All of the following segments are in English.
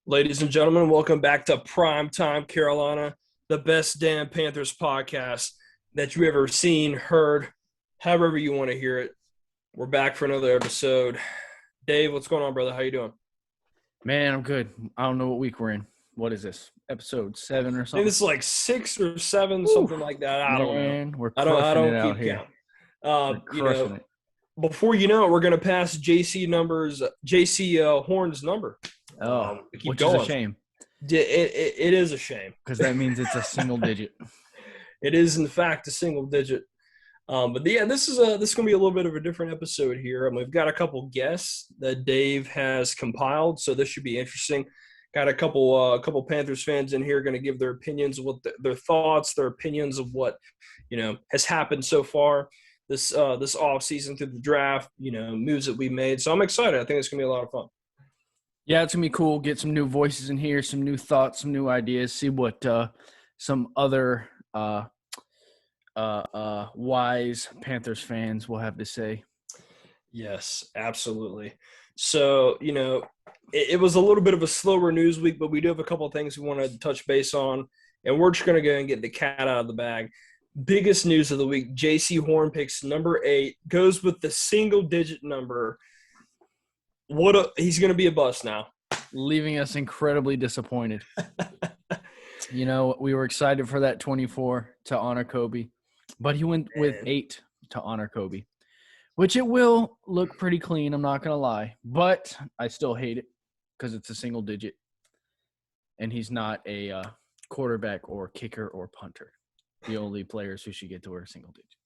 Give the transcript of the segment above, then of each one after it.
Ladies and gentlemen, welcome back to Primetime Carolina, the best damn Panthers podcast that you ever seen, heard, however you want to hear it. We're back for another episode. Dave, what's going on, brother? How you doing? Man, I'm good. I don't know what week we're in. What is this? Episode 7 or I think something? this is like 6 or 7, something like that. I don't know. Man, we're I crushing don't it keep out here. count. We're crushing it. Before you know it, we're gonna pass JC Horn's number. Which is a shame. It is a shame because that means it's a single digit. It is, in fact, a single digit. This is going to be a little bit of a different episode here. We've got a couple guests that Dave has compiled, so this should be interesting. Got a couple Panthers fans in here going to give their opinions, their thoughts, their opinions of what has happened so far this off season through the draft. Moves that we made. So I'm excited. I think it's going to be a lot of fun. Yeah, it's going to be cool. Get some new voices in here, some new thoughts, some new ideas, see what some other wise Panthers fans will have to say. Yes, absolutely. So, it was a little bit of a slower news week, but we do have a couple of things we want to touch base on, and we're just going to go and get the cat out of the bag. Biggest news of the week, J.C. Horn picks number 8, goes with the single-digit number. He's going to be a bust now. Leaving us incredibly disappointed. We were excited for that 24 to honor Kobe, but he went with 8 to honor Kobe, which it will look pretty clean, I'm not going to lie, but I still hate it because it's a single digit, and he's not a quarterback or kicker or punter, the only players who should get to wear single digits.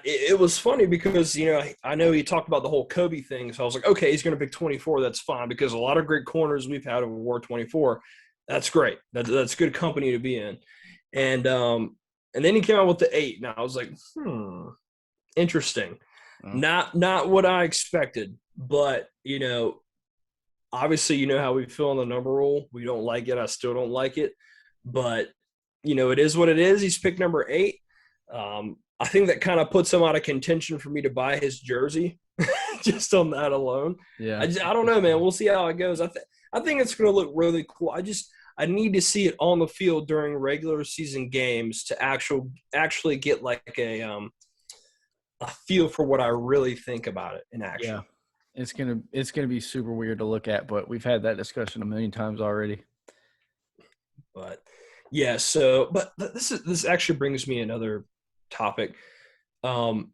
It was funny because, I know he talked about the whole Kobe thing. So I was like, okay, he's going to pick 24. That's fine because a lot of great corners we've had over wore 24. That's great. That's good company to be in. And then he came out with the 8. And I was like, interesting. Not what I expected. But, obviously, how we feel on the number rule. We don't like it. I still don't like it. But, it is what it is. He's picked number 8. I think that kind of puts him out of contention for me to buy his jersey just on that alone. Yeah. I don't know, man. We'll see how it goes. I think it's going to look really cool. I need to see it on the field during regular season games to actually get like a feel for what I really think about it in action. Yeah. It's gonna be super weird to look at, but we've had that discussion a million times already. But yeah, but this actually brings me another topic. I'm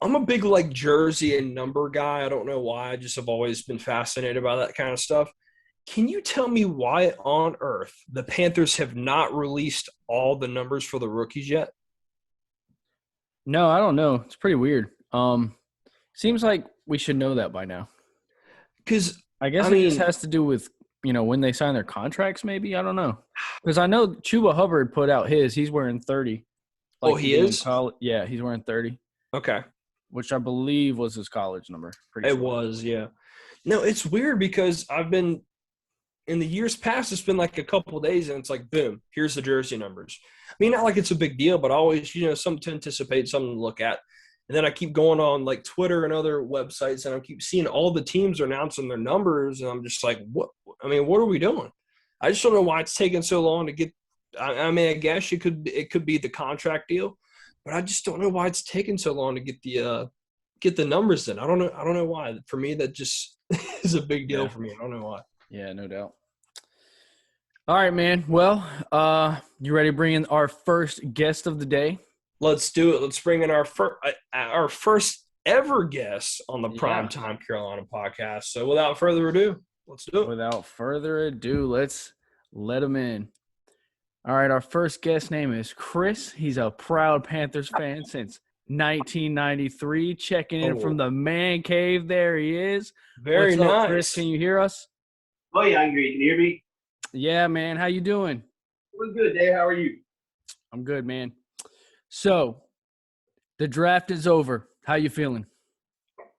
a big jersey and number guy. I don't know why. I just have always been fascinated by that kind of stuff. Can you tell me why on earth the Panthers have not released all the numbers for the rookies yet? No, I don't know. It's pretty weird. Seems like we should know that by now. Because it just has to do with when they sign their contracts. Maybe, I don't know. Because I know Chuba Hubbard put out his. He's wearing 30. He is? Yeah, he's wearing 30. Okay. Which I believe was his college number. It was, yeah. No, it's weird because I've been – in the years past, it's been like a couple of days, and it's like, boom, here's the jersey numbers. I mean, not like it's a big deal, but always, something to anticipate, something to look at. And then I keep going on Twitter and other websites, and I keep seeing all the teams are announcing their numbers, and I'm just like, what? I mean, what are we doing? I just don't know why it's taking so long to get. I guess it could be the contract deal, but I just don't know why it's taking so long to get the numbers in. I don't know why. For me, that just is a big deal for me. I don't know why. Yeah, no doubt. All right, man. Well, you ready to bring in our first guest of the day? Let's do it. Let's bring in our first ever guest on the Primetime Carolina podcast. So without further ado, let's do it. Without further ado, let's let him in. All right, our first guest name is Chris. He's a proud Panthers fan since 1993. Checking in from the man cave. There he is. Very What's nice. up, Chris? Can you hear us? Oh, yeah, I can hear you. Can you hear me? Yeah, man. How you doing? We're good, Dave. How are you? I'm good, man. So, the draft is over. How you feeling?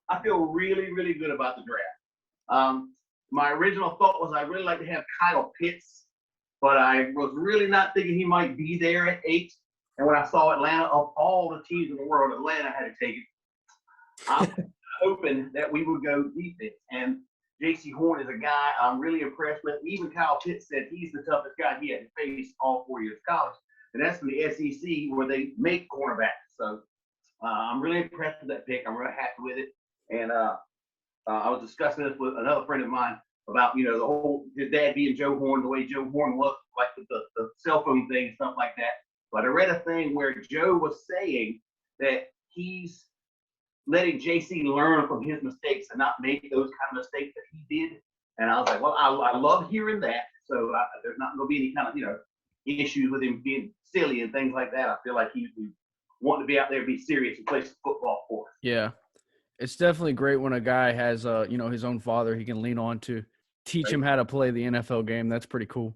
I feel really, really good about the draft. My original thought was I'd really like to have Kyle Pitts, but I was really not thinking he might be there at 8. And when I saw Atlanta, of all the teams in the world, Atlanta had to take it. I'm hoping that we would go defense. And J.C. Horn is a guy I'm really impressed with. Even Kyle Pitts said he's the toughest guy he had to face all 4 years of college. And that's from the SEC where they make cornerbacks. So I'm really impressed with that pick. I'm really happy with it. And I was discussing this with another friend of mine about, the whole his dad being Joe Horn, the way Joe Horn looked, like the cell phone thing and stuff like that. But I read a thing where Joe was saying that he's letting JC learn from his mistakes and not make those kind of mistakes that he did. And I was like, well, I love hearing that. So there's not going to be any kind of, issues with him being silly and things like that. I feel like he's wanting to be out there and be serious and play some football for us. Yeah. It's definitely great when a guy has, his own father he can lean on to teach him how to play the NFL game. That's pretty cool.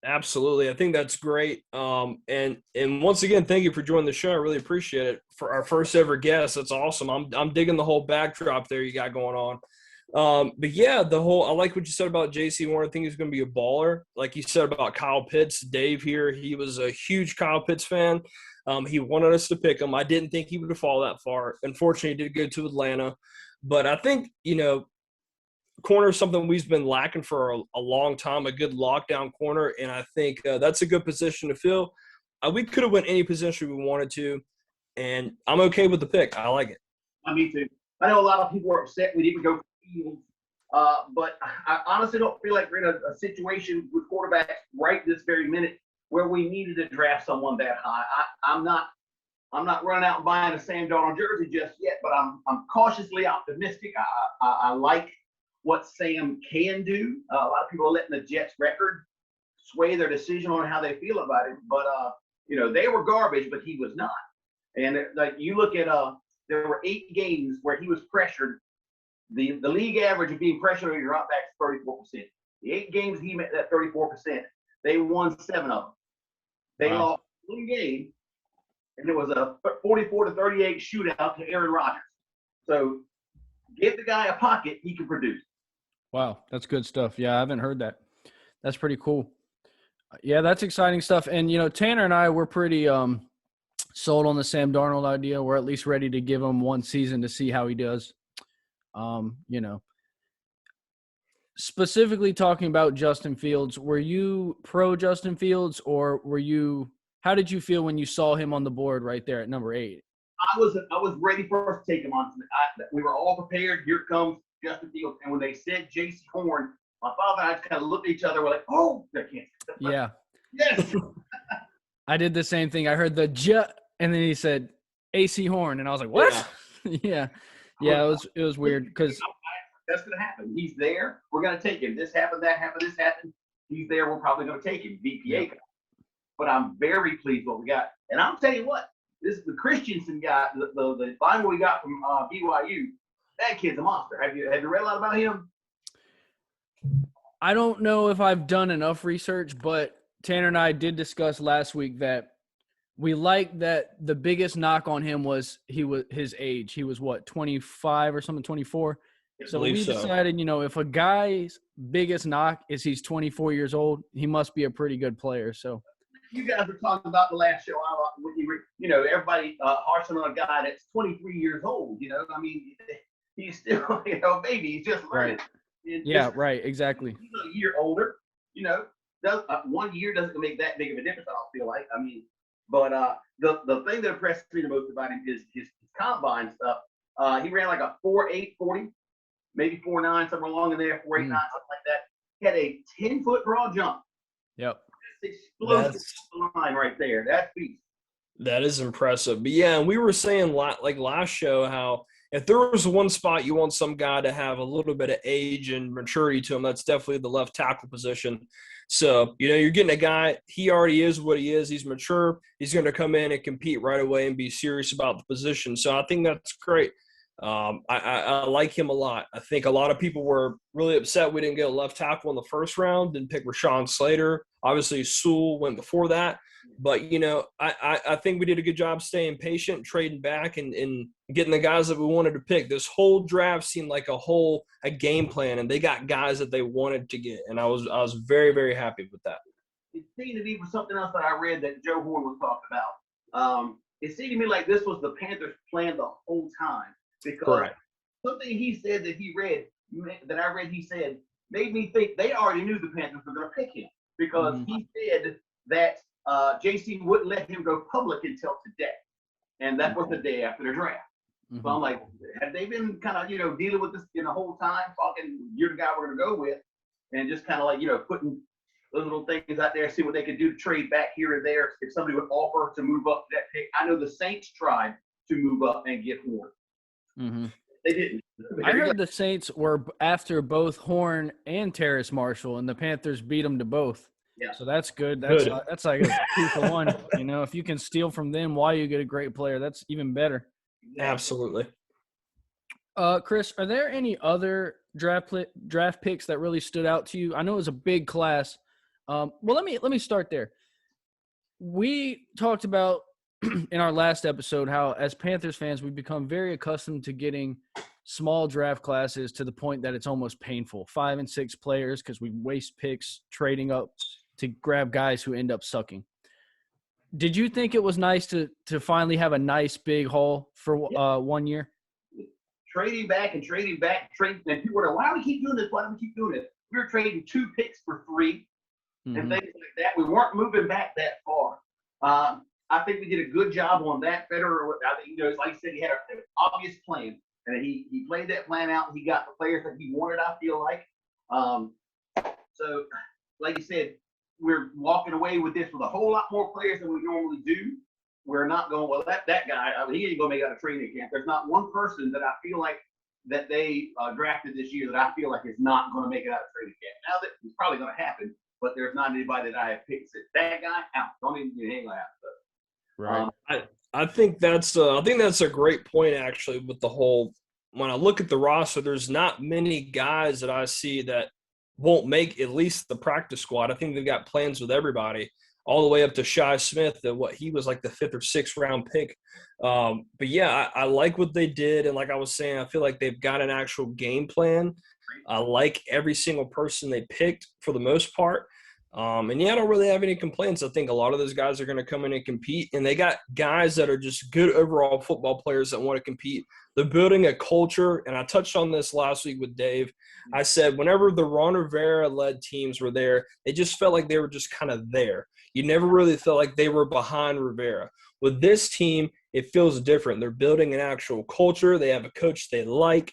Absolutely. I think that's great. And once again, thank you for joining the show. I really appreciate it. For our first ever guest, that's awesome. I'm digging the whole backdrop there you got going on. But yeah, I like what you said about J.C. Horn. I think he's going to be a baller. Like you said about Kyle Pitts, Dave here, he was a huge Kyle Pitts fan. He wanted us to pick him. I didn't think he would fall that far. Unfortunately, he did go to Atlanta. But I think, corner is something we've been lacking for a long time, a good lockdown corner, and I think that's a good position to fill. We could have went any position we wanted to, and I'm okay with the pick. I like it. Me too. I know a lot of people were upset we didn't go Fields, but I honestly don't feel like we're in a situation with quarterbacks right this very minute where we needed to draft someone that high. I'm not running out and buying a Sam Darnold jersey just yet, but I'm cautiously optimistic. I like what Sam can do. A lot of people are letting the Jets record sway their decision on how they feel about him, but they were garbage, but he was not. And like you look at there were 8 games where he was pressured. The league average of being pressured on your drop back is 34%. The 8 games he met that 34%. They won 7 of them. They lost 1 game, and it was a 44-38 shootout to Aaron Rodgers. So give the guy a pocket, he can produce. Wow, that's good stuff. Yeah, I haven't heard that. That's pretty cool. Yeah, that's exciting stuff. And, Tanner and I were pretty sold on the Sam Darnold idea. We're at least ready to give him 1 season to see how he does. Specifically talking about Justin Fields, were you pro Justin Fields, or how did you feel when you saw him on the board right there at number 8? I was ready for us to take him on. We were all prepared. Here comes Justin Fields. And when they said J.C. Horn, my father and I just kind of looked at each other. We're like, oh, I can't. Yeah. Yes. I did the same thing. I heard the and then he said A.C. Horn, and I was like, what? Yeah. Yeah, it was weird because that's going to happen. He's there. We're going to take him. This happened, that happened, this happened. He's there. We're probably going to take him. VPA. Yeah. But I'm very pleased what we got. And I'll tell you what, this is the Christensen guy, the final we got from BYU. That kid's a monster. Have you read a lot about him? I don't know if I've done enough research, but Tanner and I did discuss last week that we like that the biggest knock on him was his age. He was 25 or something, 24. So we decided, if a guy's biggest knock is he's 24 years old, he must be a pretty good player. So you guys were talking about the last show. Everybody harshing on a guy that's 23 years old. I mean, he's still, baby. He's just learning. Right. Yeah, right. Exactly. He's a year older. 1 year doesn't make that big of a difference. I don't feel like. I mean, but the thing that impressed me the most about him is his combine stuff. He ran like a 4.8 40, maybe 4.9, somewhere along in there, 4.89, something like that. He had a 10-foot broad jump. Yep. Explosive line right there. That's beast. That is impressive. But yeah, and we were saying like last show how if there was one spot you want some guy to have a little bit of age and maturity to him, that's definitely the left tackle position. So, you're getting a guy, he already is what he is. He's mature. He's going to come in and compete right away and be serious about the position. So I think that's great. I like him a lot. I think a lot of people were really upset we didn't get a left tackle in the first round, didn't pick Rashawn Slater. Obviously, Sewell went before that. But, I think we did a good job staying patient, trading back, and getting the guys that we wanted to pick. This whole draft seemed like a game plan, and they got guys that they wanted to get. And I was very, very happy with that. It seemed to me for something else that I read that Joe Horn was talking about. It seemed to me like this was the Panthers' plan the whole time. Because something he said that I read he said, made me think they already knew the Panthers were going to pick him because he said that JC wouldn't let him go public until today. And that was the day after the draft. So I'm like, have they been kind of, dealing with this the whole time, talking, you're the guy we're going to go with, and just kind of like, putting those little things out there, see what they could do to trade back here and there if somebody would offer to move up that pick. I know the Saints tried to move up and get Horn. They didn't. I heard the Saints were after both Horn and Terrace Marshall, and the Panthers beat them to both. Yeah. So that's good. That's like a 2-for-1. If you can steal from them while you get a great player, that's even better. Absolutely. Chris, are there any other draft picks that really stood out to you? I know it was a big class. Well, let me start there. We talked about in our last episode how, as Panthers fans, we've become very accustomed to getting small draft classes to the point that it's almost painful. 5 and 6 players because we waste picks trading up to grab guys who end up sucking. Did you think it was nice to finally have a nice big haul for 1 year? Trading back, and people were like, why do we keep doing this? Why do we keep doing this? We were trading 2 picks for 3 and things like that. We weren't moving back that far. I think we did a good job on that. Federer, I think, like you said, he had an obvious plan, and he played that plan out. He got the players that he wanted, I feel like. So, like you said, we're walking away with this with a whole lot more players than we normally do. We're not going, well, that guy, he ain't going to make out a training camp. There's not one person that I feel like that they drafted this year that I feel like is not going to make it out of training camp. Now that it's probably going to happen, but there's not anybody that I have picked that guy out. Don't even hang out. Right. I think that's a great point actually with the whole. When I look at the roster, there's not many guys that I see that won't make at least the practice squad. I think they've got plans with everybody, all the way up to Shi Smith, he was like the 5th or 6th round pick. But yeah, I like what they did, and like I was saying, I feel like they've got an actual game plan. I like every single person they picked for the most part. And yeah, I don't really have any complaints. I think a lot of those guys are going to come in and compete, and they got guys that are just good overall football players that want to compete. They're building a culture, and I touched on this last week with Dave. I said whenever the Ron Rivera-led teams were there, it just felt like they were just kind of there. You never really felt like they were behind Rivera. With this team, it feels different. They're building an actual culture. They have a coach they like.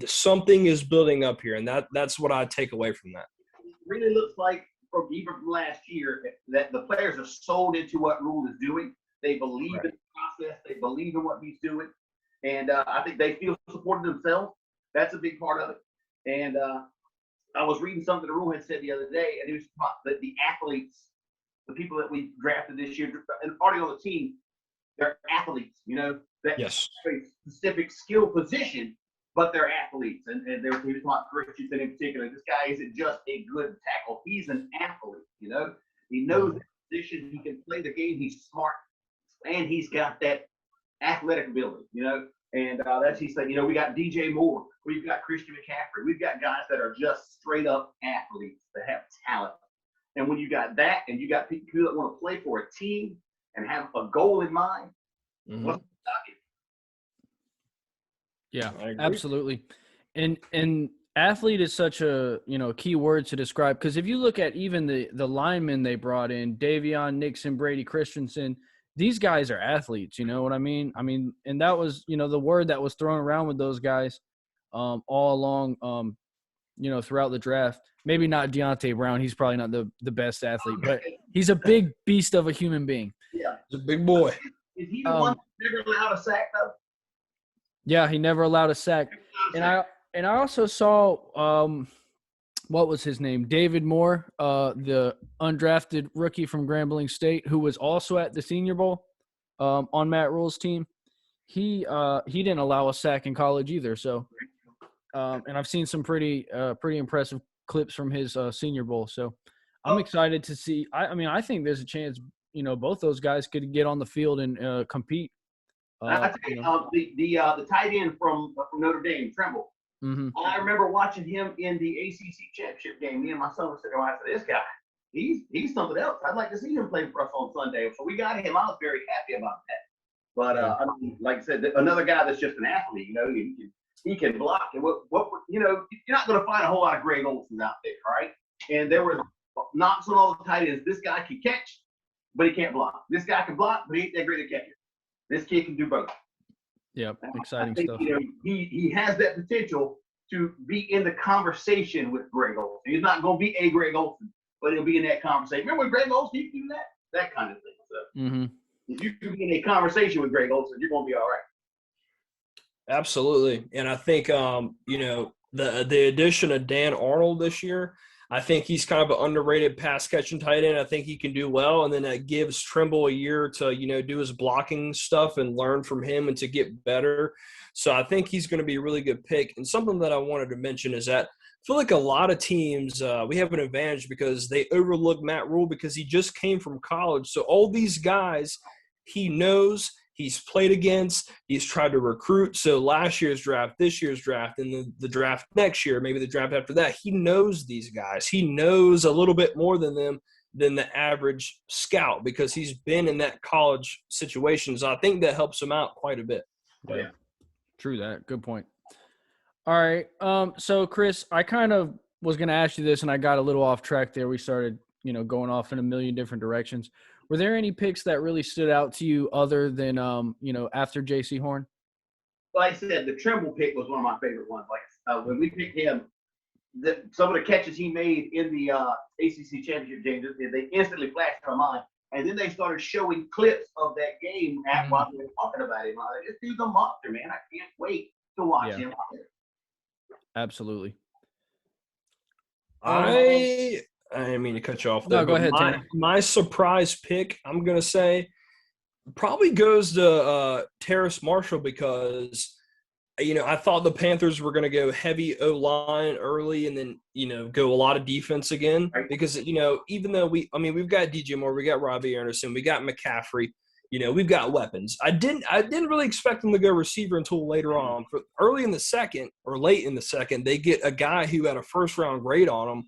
Something is building up here, and that's what I take away from that. It really looks like, even from last year, that the players are sold into what Rule is doing. They believe in the process. They believe in what he's doing. And I think they feel supported themselves. That's a big part of it. And I was reading something that Rule had said the other day, and he was talking about the athletes, the people that we drafted this year, and already on the team, they're athletes, that very specific skill position, but they're athletes. And he was talking about Christensen in particular. This guy isn't just a good tackle. He's an athlete, He knows the position. He can play the game. He's smart. And he's got that athletic ability, And that's, he said, we got DJ Moore. We've got Christian McCaffrey. We've got guys that are just straight up athletes that have talent. And when you got that, and you got people that want to play for a team and have a goal in mind, what's stopping? Yeah, absolutely. And athlete is such a key word to describe, because if you look at even the linemen they brought in, Davion Nixon, Brady Christensen, these guys are athletes. You know what I mean? And that was the word that was thrown around with those guys all along. Throughout the draft. Maybe not Deontay Brown. He's probably not the best athlete, but he's a big beast of a human being. Yeah, he's a big boy. Is he the one that never allowed a sack though? Yeah, he never allowed a sack. And I also saw what was his name? David Moore, the undrafted rookie from Grambling State, who was also at the Senior Bowl on Matt Rule's team. He didn't allow a sack in college either. So, and I've seen some pretty impressive clips from his Senior Bowl. So, I'm excited to see. I think there's a chance, both those guys could get on the field and compete. I think the tight end from Notre Dame, Tremble. Mm-hmm. I remember watching him in the ACC championship game. Me and my son were sitting there. I said, "This guy, he's something else. I'd like to see him play for us on Sunday." So we got him. I was very happy about that. But like I said, another guy that's just an athlete. He can block. And what you know, you're not going to find a whole lot of Greg Olsons out there, right? And there were knocks on all the tight ends. This guy can catch, but he can't block. This guy can block, but he ain't that great at catching. This kid can do both. Yep, exciting I think, stuff. You know, he has that potential to be in the conversation with Greg Olsen. He's not going to be a Greg Olsen, but he'll be in that conversation. Remember when Greg Olsen used to do that? That kind of thing. So if you can be in a conversation with Greg Olsen, you're going to be all right. Absolutely. And I think, you know, the addition of Dan Arnold this year, I think he's kind of an underrated pass catching tight end. I think he can do well. And then that gives Trimble a year to, you know, do his blocking stuff and learn from him and to get better. So I think he's going to be a really good pick. And something that I wanted to mention is that I feel like a lot of teams, we have an advantage because they overlook Matt Rule because he just came from college. So all these guys he knows, he's played against, he's tried to recruit. So last year's draft, this year's draft, and the draft next year, maybe the draft after that, he knows these guys. He knows a little bit more than them than the average scout because he's been in that college situation. So I think that helps him out quite a bit. Yeah. True that. Good point. All right. So Chris, I kind of was going to ask you this and I got a little off track there. We started, you know, going off in a million different directions. Were there any picks that really stood out to you other than, you know, after J.C. Horn? Like I said, the Trimble pick was one of my favorite ones. Like when we picked him, some of the catches he made in the ACC championship games, they instantly flashed in our mind. And then they started showing clips of that game while we were talking about him. Like, this dude's a monster, man. I can't wait to watch him. Absolutely. I didn't mean to cut you off there. No, go ahead, Tanner. My surprise pick, I'm going to say, probably goes to Terrace Marshall because, you know, I thought the Panthers were going to go heavy O-line early and then, you know, go a lot of defense again. Because, you know, even though we've got DJ Moore, we got Robbie Anderson, we got McCaffrey, you know, we've got weapons. I didn't really expect them to go receiver until later on. For early in the second or late in the second, they get a guy who had a first-round grade on him.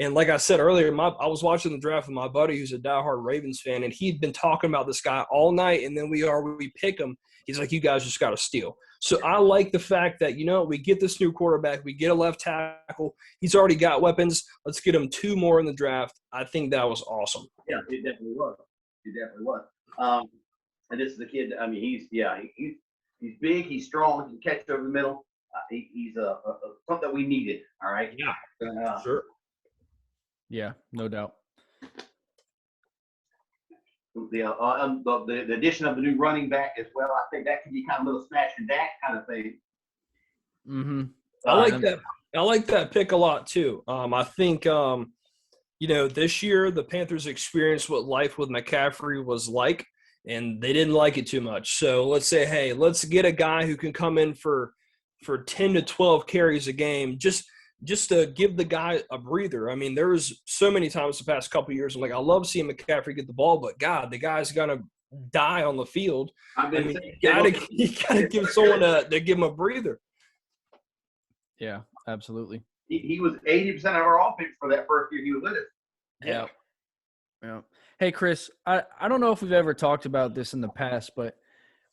And like I said earlier, I was watching the draft with my buddy who's a diehard Ravens fan, and he'd been talking about this guy all night, and then we pick him. He's like, you guys just got to steal. So I like the fact that, you know, we get this new quarterback, we get a left tackle. He's already got weapons. Let's get him 2 more in the draft. I think that was awesome. Yeah, it definitely was. It definitely was. And this is the kid. I mean, he's big, he's strong, he can catch over the middle. He's something that we needed. All right. Yeah, sure. Yeah, no doubt. The addition of the new running back as well, I think that could be kind of a little smash and dash kind of thing. Mm-hmm. I like that pick a lot too. I think you know, this year the Panthers experienced what life with McCaffrey was like, and they didn't like it too much. So let's say, hey, let's get a guy who can come in for 10 to 12 carries a game, just to give the guy a breather. I mean, there was so many times the past couple of years, I'm like, I love seeing McCaffrey get the ball, but God, the guy's gonna die on the field. You gotta give someone to give him a breather. Yeah, absolutely. He was 80% of our offense for that first year he was with us. Yeah. Hey, Chris, I don't know if we've ever talked about this in the past, but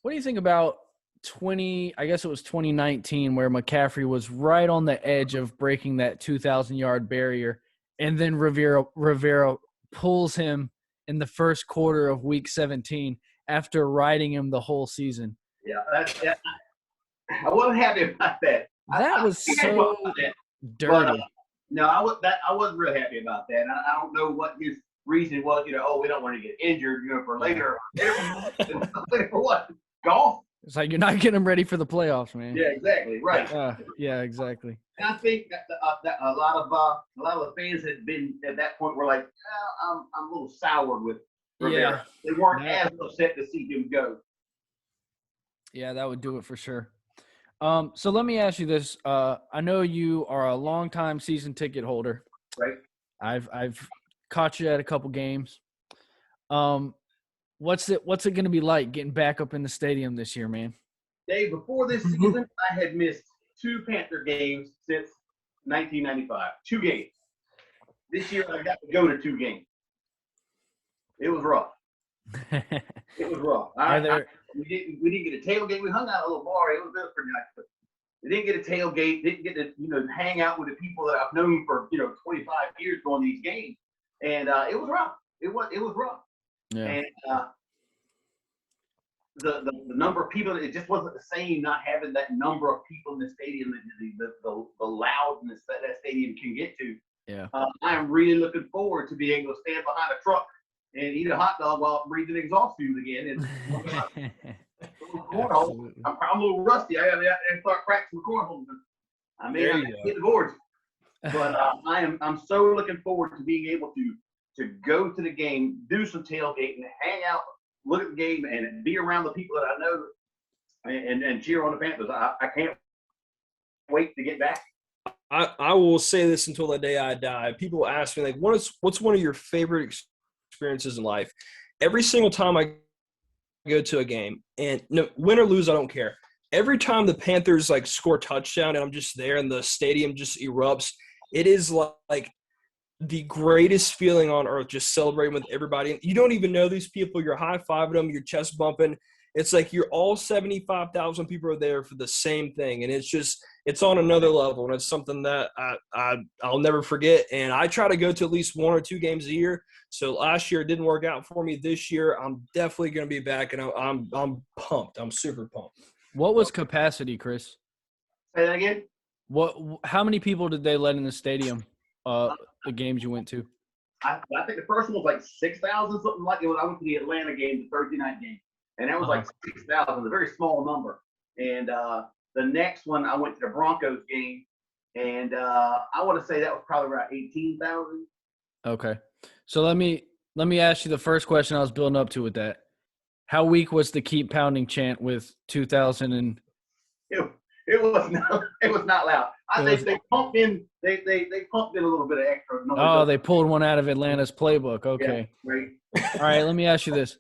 what do you think about 2019 where McCaffrey was right on the edge of breaking that 2,000-yard barrier, and then Rivera pulls him in the first quarter of Week 17 after riding him the whole season? Yeah, I wasn't happy about that. That was so dirty. No, I wasn't really happy about that. I don't know what his reason was. You know, we don't want to get injured. You know, for later. For what? Golf. It's like you're not getting them ready for the playoffs, man. Yeah, exactly. Right. Yeah, exactly. And I think that a lot of the fans had been at that point were like, I'm a little soured with Rivera. Yeah. They weren't as upset to see him go. Yeah, that would do it for sure. So let me ask you this. I know you are a longtime season ticket holder. Right. I've caught you at a couple games. What's it going to be like getting back up in the stadium this year, man? Dave, before this season, I had missed 2 Panther games since 1995. 2 games. This year, I got to go to 2 games. It was rough. It was rough. We didn't get a tailgate. We hung out at a little bar. It was pretty nice. But Didn't get a tailgate. Didn't get to hang out with the people that I've known for 25 years going to these games, and it was rough. It was rough. Yeah. And the number of people, it just wasn't the same. Not having that number of people in the stadium, the loudness that stadium can get to. Yeah. I am really looking forward to being able to stand behind a truck and eat a hot dog while breathing exhaust fumes again. And I'm a little rusty. I got to start practicing cornholes. I may not hit the boards, but I'm so looking forward to being able to go to the game, do some tailgating, hang out, look at the game, and be around the people that I know and cheer on the Panthers. I can't wait to get back. I will say this until the day I die. People ask me, like, what's one of your favorite experiences in life? Every single time I go to a game, and no, win or lose, I don't care. Every time the Panthers like score a touchdown and I'm just there and the stadium just erupts, it is like the greatest feeling on earth, just celebrating with everybody. You don't even know these people. You're high-fiving them. You're chest bumping. It's like you're all 75,000 people are there for the same thing. And it's on another level. And it's something that I'll never forget. And I try to go to at least 1 or 2 games a year. So last year it didn't work out for me. This year I'm definitely going to be back, and I'm pumped. I'm super pumped. What was capacity, Chris? Say that again? How many people did they let in the stadium, the games you went to? I think the first one was like 6,000, something like it. I went to the Atlanta game, the Thursday night game. And that was like 6,000, a very small number. And the next one, I went to the Broncos game, and I want to say that was probably around 18,000. Okay, so let me ask you the first question I was building up to with that. How weak was the "Keep Pounding" chant with 2,000 and? It was not loud. They pumped in. They pumped in a little bit of extra noise. Oh, they pulled one out of Atlanta's playbook. Okay. Yeah, right. All right, let me ask you this.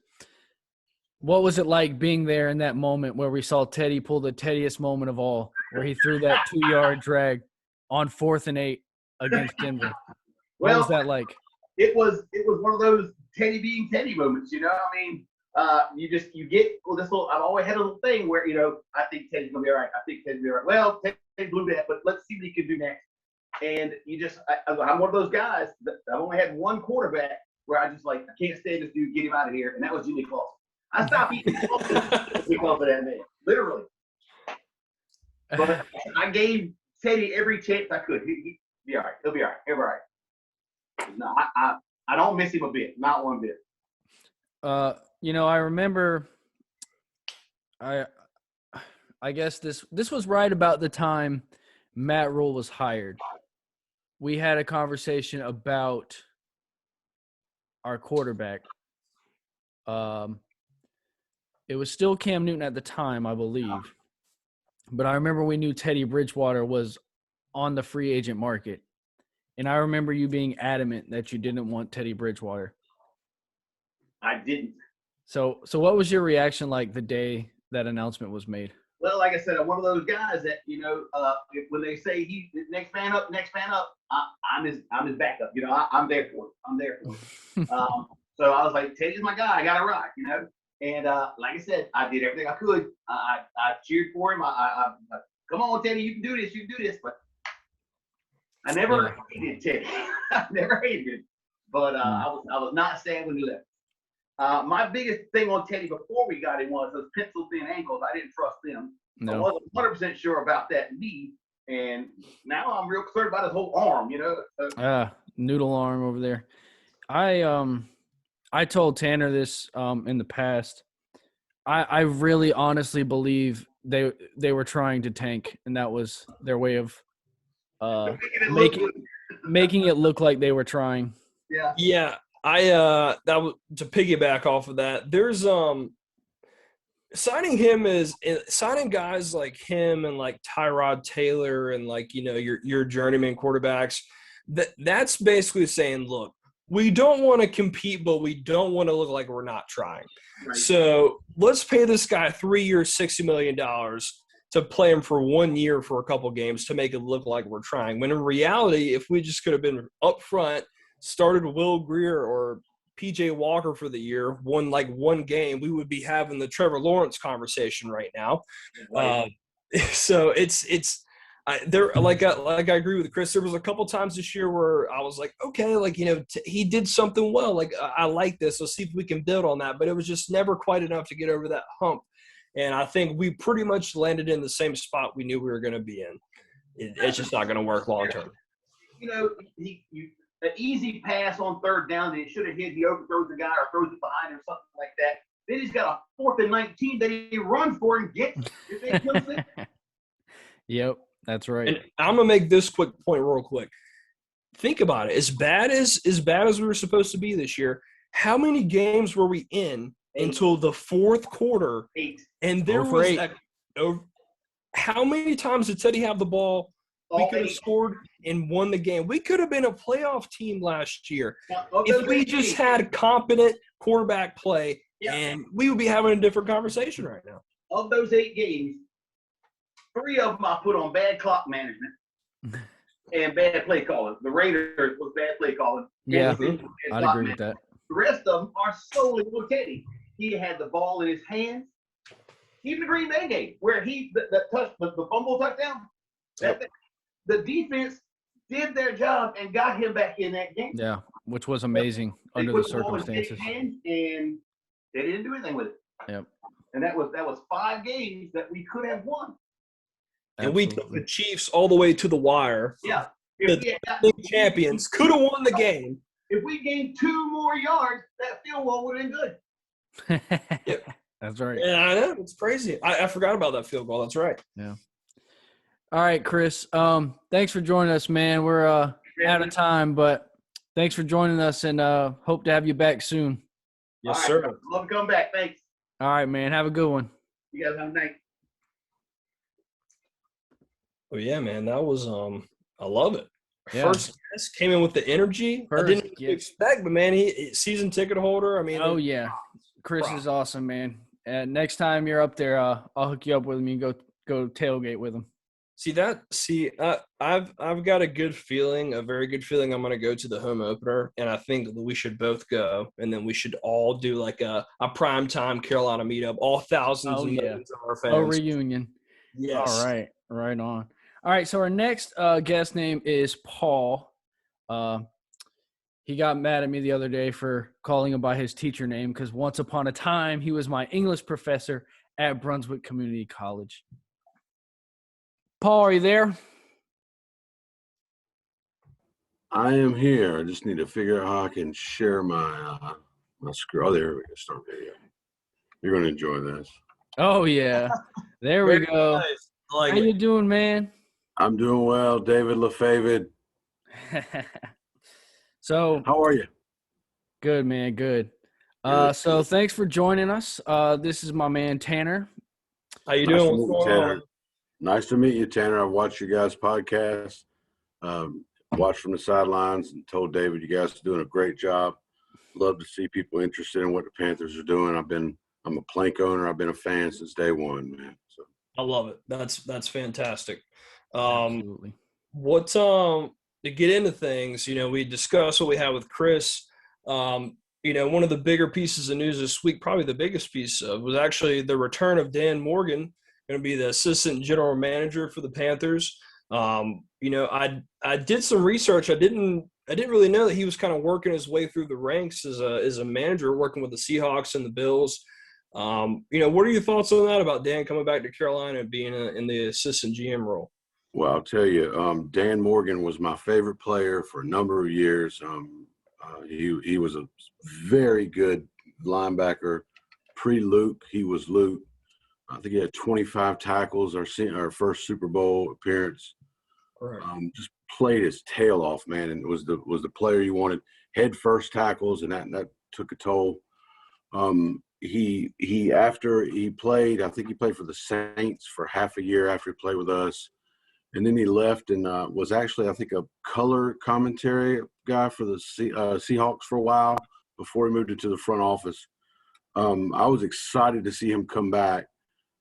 What was it like being there in that moment where we saw Teddy pull the Teddiest moment of all, where he threw that 2-yard drag on 4th and 8 against Denver? What was that like? It was one of those Teddy being Teddy moments, I mean, you get this little. I've always had a little thing where I think Teddy's gonna be all right. I think Teddy's gonna be all right. Well, Teddy blew that, but let's see what he can do next. And I'm one of those guys that I've only had one quarterback where I just I can't stand this dude. Get him out of here. And that was Jimmy Clausen. I stopped eating because of that man, literally. But I gave Teddy every chance I could. He'll be all right. He'll be all right. He'll be all right. No, I don't miss him a bit. Not one bit. I remember. I guess this was right about the time Matt Rule was hired. We had a conversation about our quarterback. It was still Cam Newton at the time, I believe. But I remember we knew Teddy Bridgewater was on the free agent market. And I remember you being adamant that you didn't want Teddy Bridgewater. I didn't. So what was your reaction like the day that announcement was made? Well, like I said, I'm one of those guys that, when they say he's next man up, I'm his backup. I'm there for it. I'm there for it. So I was like, Teddy's my guy. I got to rock, And like I said, I did everything I could. I cheered for him. I come on, Teddy, you can do this. You can do this. But I never hated Teddy. I never hated him. But I was not sad when he left. My biggest thing on Teddy before we got him was those pencil-thin ankles. I didn't trust them. No. I wasn't 100% sure about that knee. And now I'm real concerned about his whole arm, Noodle arm over there. I told Tanner this in the past. I really honestly believe they were trying to tank, and that was their way of making it look like they were trying. Yeah. Yeah. That was to piggyback off of that. There's signing guys like him and like Tyrod Taylor and your journeyman quarterbacks. That's basically saying, look, we don't want to compete, but we don't want to look like we're not trying. Right. So let's pay this guy 3 years, $60 million to play him for 1 year for a couple games to make it look like we're trying. When in reality, if we just could have been up front, started Will Grier or PJ Walker for the year, won one game, we would be having the Trevor Lawrence conversation right now. Right. So there like I agree with Chris. There was a couple times this year where I was like, okay, like he did something well. Like I like this. Let's see if we can build on that. But it was just never quite enough to get over that hump. And I think we pretty much landed in the same spot we knew we were going to be in. It's just not going to work long term. An easy pass on third down that he should have hit. He overthrows the guy or throws it behind him, something like that. Then he's got a 4th and 19 that he runs for and gets. If they kills it. Yep, that's right. And I'm gonna make this quick point real quick. Think about it. As bad as we were supposed to be this year, how many games were we in 8. Until the 4th quarter? 8. And there was how many times did Teddy have the ball? We could have scored and won the game. We could have been a playoff team last year if we just had competent quarterback play, and we would be having a different conversation right now. Of those 8 games, 3 of them I put on bad clock management and bad play calling. The Raiders was bad play calling. Yeah, I'd agree with that. The rest of them are solely with Teddy. He had the ball in his hands. Even the Green Bay game, where the fumble touchdown, the defense did their job and got him back in that game. Yeah, which was amazing under the circumstances. And they didn't do anything with it. Yep. And that was 5 games that we could have won. And we took the Chiefs all the way to the wire. Yeah. The champions could have won the game. If we gained 2 more yards, that field goal would have been good. Yep. That's right. Yeah, I know. It's crazy. I forgot about that field goal. That's right. Yeah. All right, Chris. Thanks for joining us, man. We're out of time, but thanks for joining us, and hope to have you back soon. Yes, sir. Love to come back. Thanks. All right, man. Have a good one. You guys have a night. Oh yeah, man. That was I love it. Yeah. First guest came in with the energy. I didn't expect, but man, he season ticket holder. I mean, oh yeah, Chris is awesome, man. And next time you're up there, I'll hook you up with him. You can go tailgate with him. I've got a good feeling, a very good feeling. I'm going to go to the home opener, and I think that we should both go, and then we should all do like a primetime Carolina meetup, all thousands of millions of our fans. A reunion. Yes. All right. Right on. All right. So our next guest name is Paul. He got mad at me the other day for calling him by his teacher name because once upon a time he was my English professor at Brunswick Community College. Paul, are you there? I am here. I just need to figure out how I can share my screen. Oh, there we go. Start video. You're going to enjoy this. Oh, yeah. There we go. Nice. Like how you doing, man? I'm doing well, David LaFavid. So how are you? Good, man. Good. So thanks for joining us. This is my man Tanner. How you doing? What's going on? Nice to meet you, Tanner. I've watched your guys' podcast. Watched from the sidelines and told David you guys are doing a great job. Love to see people interested in what the Panthers are doing. I'm a plank owner. I've been a fan since day one, man. So I love it. That's fantastic. Absolutely. To get into things, we discussed what we had with Chris. One of the bigger pieces of news this week, probably the biggest piece was actually the return of Dan Morgan, going to be the assistant general manager for the Panthers. I did some research. I didn't really know that he was kind of working his way through the ranks as a manager, working with the Seahawks and the Bills. What are your thoughts on that about Dan coming back to Carolina and being in the assistant GM role? Well, I'll tell you, Dan Morgan was my favorite player for a number of years. He was a very good linebacker. Pre-Luke, he was Luke. I think he had 25 tackles our first Super Bowl appearance. Right. Just played his tail off, man, and was the player you wanted. Head first tackles, and that took a toll. He after he played, I think he played for the Saints for half a year after he played with us. And then he left and was actually, I think, a color commentary guy for the Seahawks for a while before he moved into the front office. I was excited to see him come back.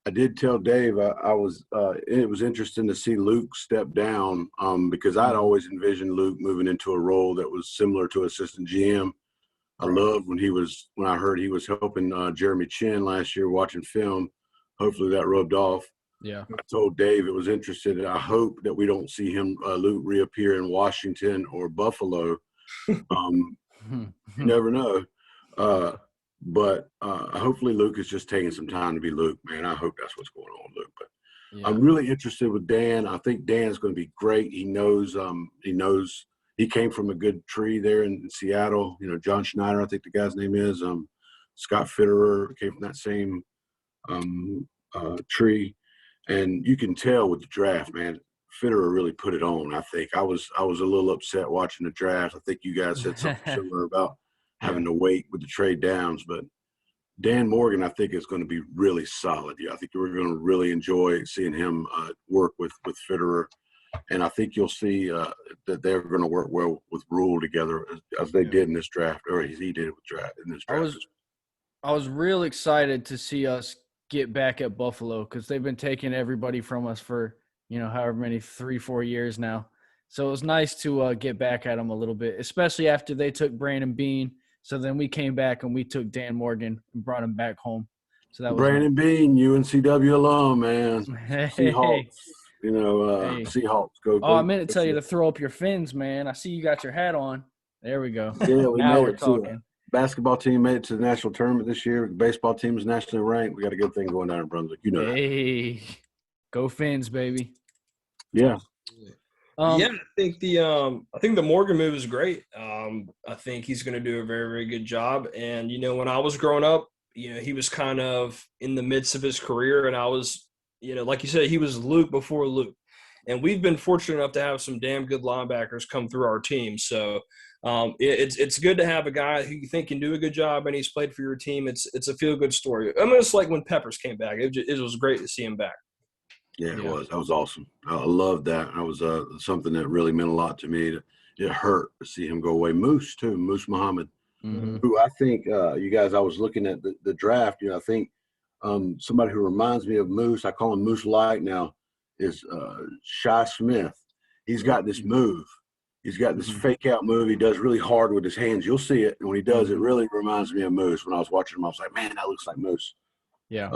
I did tell Dave it was interesting to see Luke step down because I'd always envisioned Luke moving into a role that was similar to assistant GM. I loved when I heard he was helping Jeremy Chin last year watching film. Hopefully that rubbed off. Yeah. I told Dave it was interested. I hope that we don't see him, Luke, reappear in Washington or Buffalo. You never know. But hopefully Luke is just taking some time to be Luke, man. I hope that's what's going on, Luke. But I'm really interested with Dan. I think Dan's going to be great. He knows he came from a good tree there in Seattle. You know, John Schneider, I think the guy's name is. Scott Fitterer came from that same tree. And you can tell with the draft, man, Fitterer really put it on, I think. I was a little upset watching the draft. I think you guys said something similar about having to wait with the trade downs. But Dan Morgan, I think, is going to be really solid. Yeah, I think we're going to really enjoy seeing him work with Fitterer. And I think you'll see that they're going to work well with Rule together as they did in this draft, or as he did in this draft. I was real excited to see us get back at Buffalo because they've been taking everybody from us for, however many, 3-4 years now. So it was nice to get back at them a little bit, especially after they took Brandon Bean. So then we came back and we took Dan Morgan and brought him back home. So that was Brandon Bean, UNCW alum, man. Seahawks. Seahawks. Go. I meant to tell you to throw up your fins, man. I see you got your hat on. There we go. Yeah, now we're talking. Basketball team made it to the national tournament this year. The baseball team is nationally ranked. We got a good thing going down in Brunswick. You know that. Go Fins, baby. Yeah. I think the Morgan move is great. I think he's going to do a very, very good job. And, when I was growing up, he was kind of in the midst of his career, and I was, like you said, he was Luke before Luke. And we've been fortunate enough to have some damn good linebackers come through our team. So it's good to have a guy who you think can do a good job and he's played for your team. It's a feel-good story. Almost like when Peppers came back. It was great to see him back. Yeah, it was. That was awesome. I loved that. That was something that really meant a lot to me. It hurt to see him go away. Moose, too, Moose Muhammad, who I think, you guys, I was looking at the draft. I think somebody who reminds me of Moose, I call him Moose Light now, is Shi Smith. He's got this move. He's got this fake out move. He does really hard with his hands. You'll see it. And when he does, it really reminds me of Moose. When I was watching him, I was like, man, that looks like Moose. Yeah.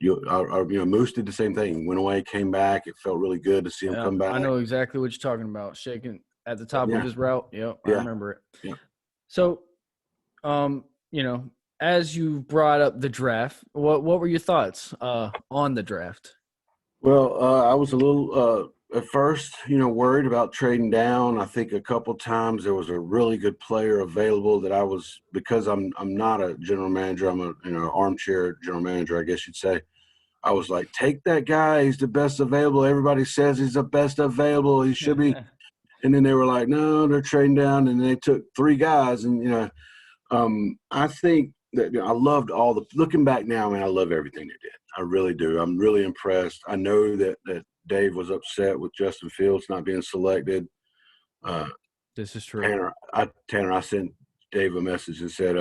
Moose did the same thing. Went away, came back. It felt really good to see him come back. I know exactly what you're talking about. Shaking at the top of his route. Yep, I remember it. Yeah. So, as you brought up the draft, what were your thoughts on the draft? Well, I was a little at first, worried about trading down. I think a couple times there was a really good player available that I was, because I'm not a general manager. I'm a armchair general manager, I guess you'd say. I was like, take that guy. He's the best available. Everybody says he's the best available. He should be. And then they were like, no, they're trading down. And they took 3 guys. And, I think that I loved looking back now, man, I love everything they did. I really do. I'm really impressed. I know that Dave was upset with Justin Fields not being selected. This is true. Tanner, I sent Dave a message and said,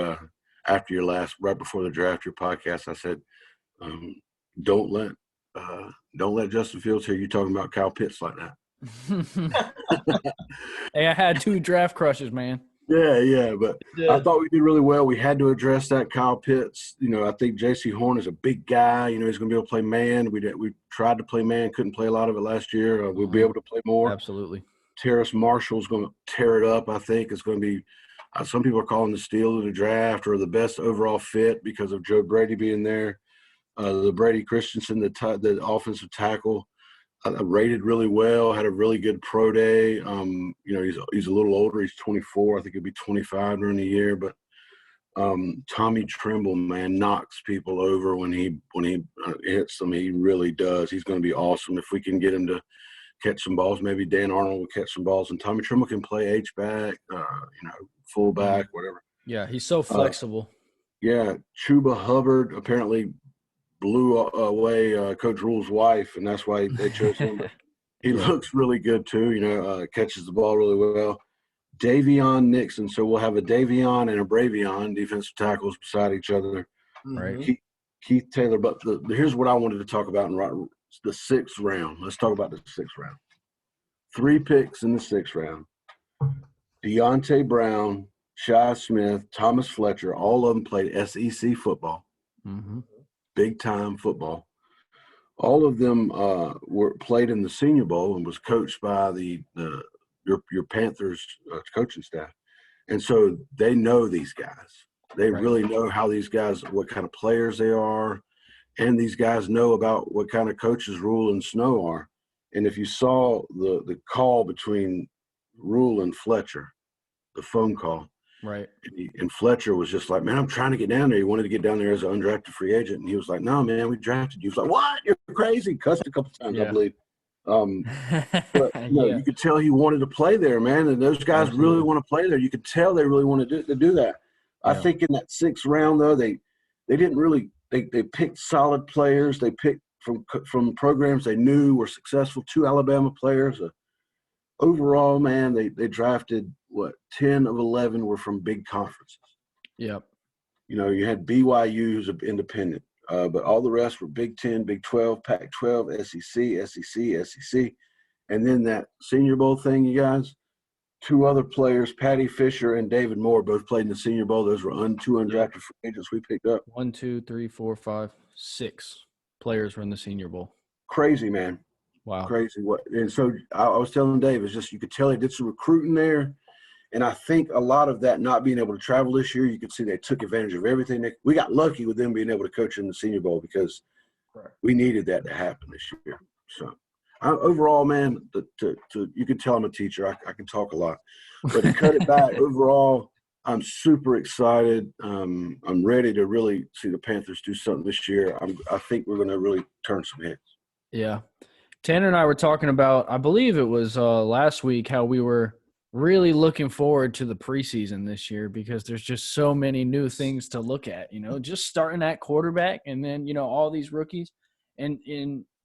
after right before the draft, your podcast, I said, don't let Justin Fields hear you talking about Kyle Pitts like that. Hey, I had 2 draft crushes, man. Yeah, but I thought we did really well. We had to address that Kyle Pitts. I think J.C. Horn is a big guy. He's going to be able to play man. We tried to play man, couldn't play a lot of it last year. We'll be able to play more. Absolutely. Terrace Marshall's going to tear it up, I think. It's going to be some people are calling the steal of the draft or the best overall fit because of Joe Brady being there. The Brady Christensen, the offensive tackle, rated really well, had a really good pro day. He's a little older. He's 24. I think he'll be 25 during the year. But Tommy Tremble, man, knocks people over when he hits them. He really does. He's going to be awesome if we can get him to catch some balls. Maybe Dan Arnold will catch some balls, and Tommy Tremble can play H-back, fullback, whatever. Yeah, he's so flexible. Chuba Hubbard apparently blew away Coach Rule's wife, and that's why they chose him. He looks really good too, catches the ball really well. Davion Nixon. So we'll have a Davion and a Bravion defensive tackles beside each other. Right. Keith Taylor. But here's what I wanted to talk about in the 6th round. Let's talk about the 6th round. 3 picks in the 6th round. Deontay Brown, Shi Smith, Thomas Fletcher, all of them played SEC football. Big-time football. All of them were played in the Senior Bowl and was coached by your Panthers coaching staff, and so they know these guys. They Right. really know how these guys, what kind of players they are, and these guys know about what kind of coaches Rule and Snow are. And if you saw the call between Rule and Fletcher, the phone call, Right. and Fletcher was just like, man, I'm trying to get down there. He wanted to get down there as an undrafted free agent. And he was like, no, man, we drafted you. He was like, what? You're crazy. Cussed a couple times, I Yeah. believe. But Yeah. you could tell he wanted to play there, man. And those guys Absolutely. really want to play there. You could tell they really wanted to do that. I Yeah. think in that 6th round, though, they didn't really they picked solid players. They picked from programs they knew were successful. 2 Alabama players. Overall, man, they drafted, 10 of 11 were from big conferences. Yep. You know, you had BYU, who's an independent, but all the rest were Big 10, Big 12, Pac-12, SEC. And then that Senior Bowl thing, you guys, 2 other players, Patty Fisher and David Moore, both played in the Senior Bowl. Those were 2 undrafted free agents we picked up. 1, 2, 3, 4, 5, 6 players were in the Senior Bowl. Crazy, man. Wow. Crazy. And so I was telling Dave, it's just you could tell they did some recruiting there. And I think a lot of that not being able to travel this year, you could see they took advantage of everything. We got lucky with them being able to coach in the Senior Bowl because we needed that to happen this year. So overall, man, you can tell I'm a teacher. I can talk a lot. But to cut it back, overall, I'm super excited. I'm ready to really see the Panthers do something this year. I think we're going to really turn some heads. Yeah. Tanner and I were talking about, I believe it was last week, how we were really looking forward to the preseason this year because there's just so many new things to look at, just starting at quarterback and then, all these rookies. And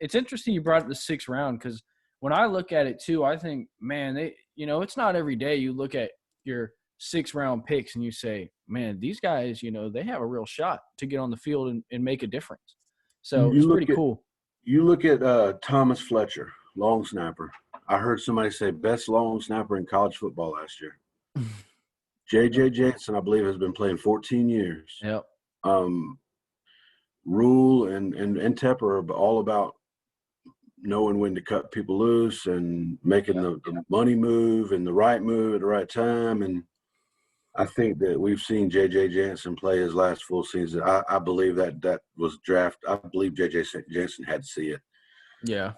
it's interesting you brought up the 6th round because when I look at it too, I think, man, it's not every day you look at your 6th round picks and you say, man, these guys, they have a real shot to get on the field and make a difference. So it's pretty cool. You look at Thomas Fletcher, long snapper. I heard somebody say best long snapper in college football last year. J.J. Jansen, I believe, has been playing 14 years. Yep. Rule and Tepper are all about knowing when to cut people loose and making the money move and the right move at the right time. And I think that we've seen J.J. Jansen play his last full season. I believe that was draft. I believe J.J. Jansen had to see it. Yeah.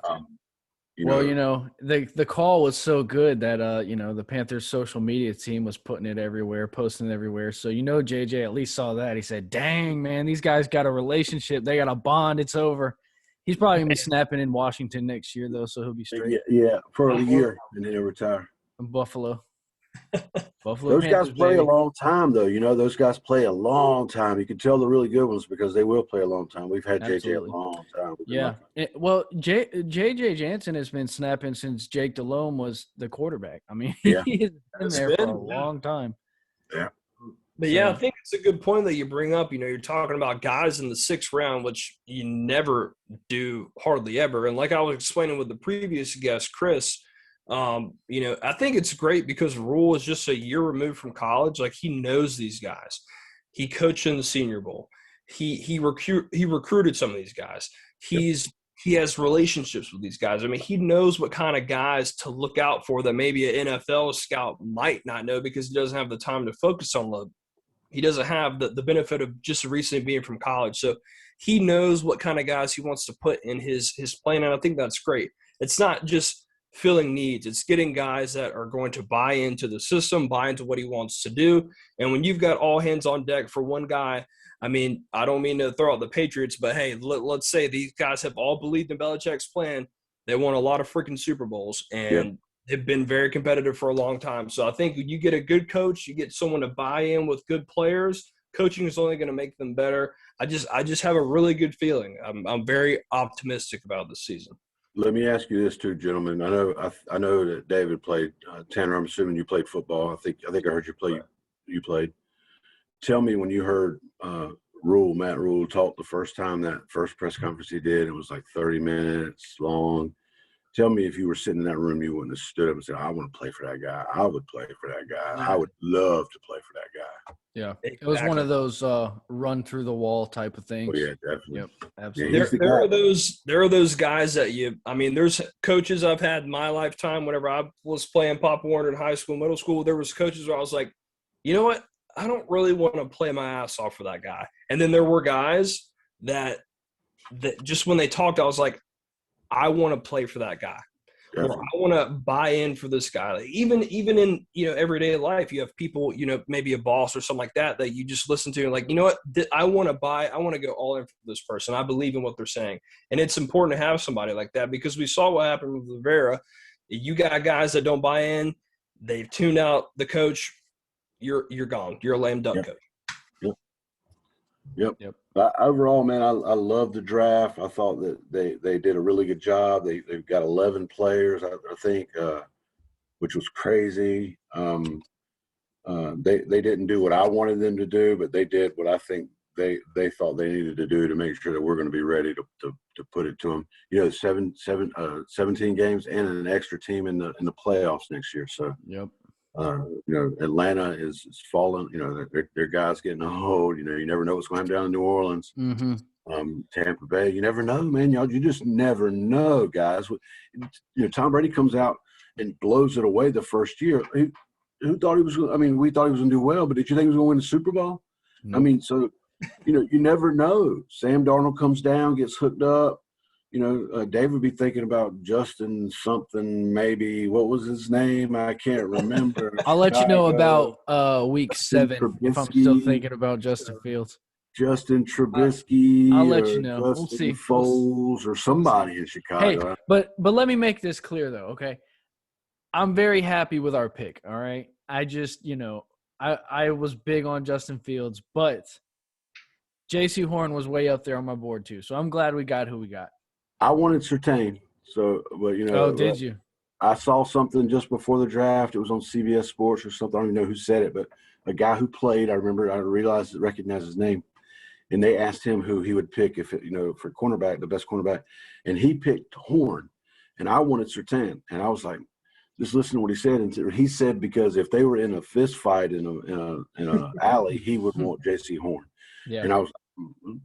The call was so good that, the Panthers social media team was putting it everywhere, posting it everywhere. So, JJ at least saw that. He said, dang, man, these guys got a relationship. They got a bond. It's over. He's probably going to be snapping in Washington next year, though, so he'll be straight. Yeah, for a year, and then he'll retire. From Buffalo. Those guys play a long time, though. Those guys play a long time. You can tell the really good ones because they will play a long time. We've had JJ a long time. Yeah. J.J. Jansen has been snapping since Jake Delhomme was the quarterback. I mean, he's been there for a long time. Yeah. But, I think it's a good point that you bring up. You're talking about guys in the 6th round, which you never do hardly ever. And like I was explaining with the previous guest, Chris, I think it's great because Rule is just a year removed from college. Like, he knows these guys. He coached in the Senior Bowl. He recruited some of these guys. He has relationships with these guys. I mean, he knows what kind of guys to look out for that maybe an NFL scout might not know because he doesn't have the time to focus on them. He doesn't have the benefit of just recently being from college. So he knows what kind of guys he wants to put in his plan, and I think that's great. It's not just filling needs. It's getting guys that are going to buy into the system, buy into what he wants to do. And when you've got all hands on deck for one guy, I mean, I don't mean to throw out the Patriots, but hey, let's say these guys have all believed in Belichick's plan. They won a lot of freaking Super Bowls and have been very competitive for a long time. So I think you get a good coach, you get someone to buy in with good players, coaching is only going to make them better. I just have a really good feeling. I'm very optimistic about this season. Let me ask you this too, gentlemen. I know that David played. Tanner, I'm assuming you played football. I think I heard you play. You played. Tell me when you heard Matt Rule talk the first time, that first press conference he did. It was like 30 minutes long. Tell me if you were sitting in that room, you wouldn't have stood up and said, "I want to play for that guy. I would play for that guy. I would love to play for that guy." Yeah. Exactly. It was one of those run through the wall type of things. Oh, yeah, definitely. Yep, absolutely. he's the There are those guys that there's coaches I've had in my lifetime. Whenever I was playing Pop Warner in high school, middle school, there was coaches where I was like, you know what? I don't really want to play my ass off for that guy. And then there were guys that just when they talked, I was like, I want to play for that guy. Definitely. Or I want to buy in for this guy. Like even in everyday life, you have people, maybe a boss or something like that you just listen to and like, you know what, I want to go all in for this person. I believe in what they're saying, and it's important to have somebody like that because we saw what happened with Rivera. You got guys that don't buy in, they've tuned out the coach. You're gone. You're a lame duck coach. Yep. Overall, man, I love the draft. I thought that they did a really good job. They've got 11 players, I think, which was crazy. They didn't do what I wanted them to do, but they did what I think they thought they needed to do to make sure that we're going to be ready to put it to them. 17 games and an extra team in the playoffs next year. So yep. Atlanta is falling. Their guys getting old. You never know what's going to happen down in New Orleans. Mm-hmm. Tampa Bay, you never know, man. You just never know, guys. Tom Brady comes out and blows it away the first year. Who thought he was? We thought he was going to do well, but did you think he was going to win the Super Bowl? Nope. So you never know. Sam Darnold comes down, gets hooked up. Dave would be thinking about Justin something, maybe. What was his name? I can't remember. I'll let you know about week 7 if I'm still thinking about Justin Fields. Justin Trubisky. I'll let you know. Justin We'll see. Foles or somebody in Chicago. Hey, but let me make this clear, though, okay? I'm very happy with our pick, all right? I just, I was big on Justin Fields, but J.C. Horn was way up there on my board, too. So I'm glad we got who we got. I wanted Surtain, but Oh, did you? I saw something just before the draft. It was on CBS Sports or something. I don't even know who said it, but a guy who played. I recognized his name, and they asked him who he would pick for cornerback, the best cornerback, and he picked Horn, and I wanted Surtain, and I was like, just listen to what he said, and he said because if they were in a fist fight in a alley, he would want J.C. Horn, and I was like,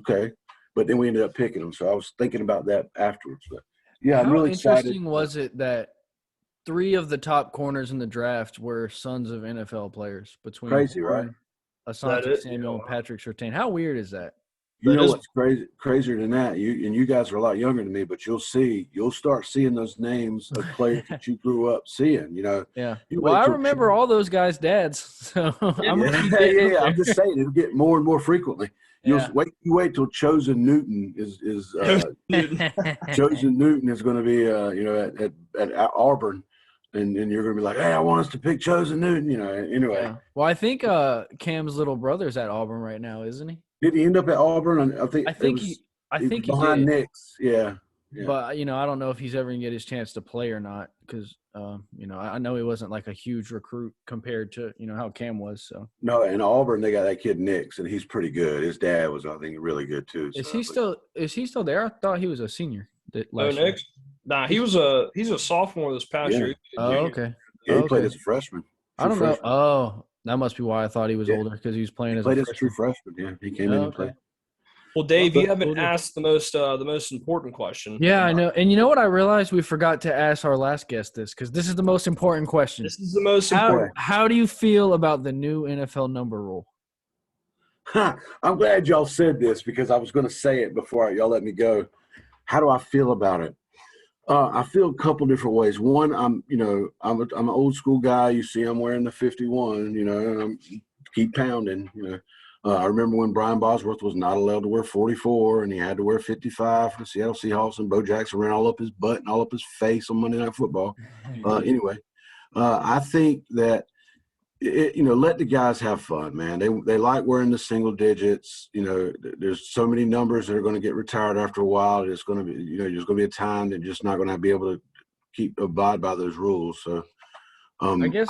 okay. But then we ended up picking him, so I was thinking about that afterwards. But yeah, I'm really excited. How interesting was it that 3 of the top corners in the draft were sons of NFL players between crazy, right? Asante Samuel and Patrick Surtain. How weird is that? What's crazier than that? You guys are a lot younger than me, but you'll start seeing those names of players that you grew up seeing. Yeah. Well, I remember all those guys' dads. So I'm just saying it'll get more and more frequently. You wait till Chosen Newton is Chosen Newton is going to be at Auburn, and you're going to be like, hey, I want us to pick Chosen Newton. Anyway. Yeah. Well, I think Cam's little brother's at Auburn right now, isn't he? Did he end up at Auburn? I think he behind did. Nick's. Yeah. But I don't know if he's ever gonna get his chance to play or not because I know he wasn't like a huge recruit compared to how Cam was. So no, in Auburn they got that kid Nix, and he's pretty good. His dad was, I think, really good too. Is he still there? I thought he was a senior. Nix? Nah, he's a sophomore this past year. Oh, okay. Yeah, he played as a freshman. I don't know. Oh, that must be why I thought he was older because he was playing as a true freshman. Yeah, he came in and played. Well, Dave, you haven't asked the most important question. Yeah, I know. And you know what I realized? We forgot to ask our last guest this because this is the most important question. This is the most important. How do you feel about the new NFL number rule? I'm glad y'all said this because I was going to say it before y'all let me go. How do I feel about it? I feel a couple different ways. One, I'm an old school guy. You see, I'm wearing the 51. And I'm keep pounding. I remember when Brian Bosworth was not allowed to wear 44 and he had to wear 55 for the Seattle Seahawks, and Bo Jackson ran all up his butt and all up his face on Monday Night Football. Anyway, I think that let the guys have fun, man. They like wearing the single digits. There's so many numbers that are going to get retired after a while. It's going to be, there's going to be a time that you're just not going to be able to abide by those rules. So, I guess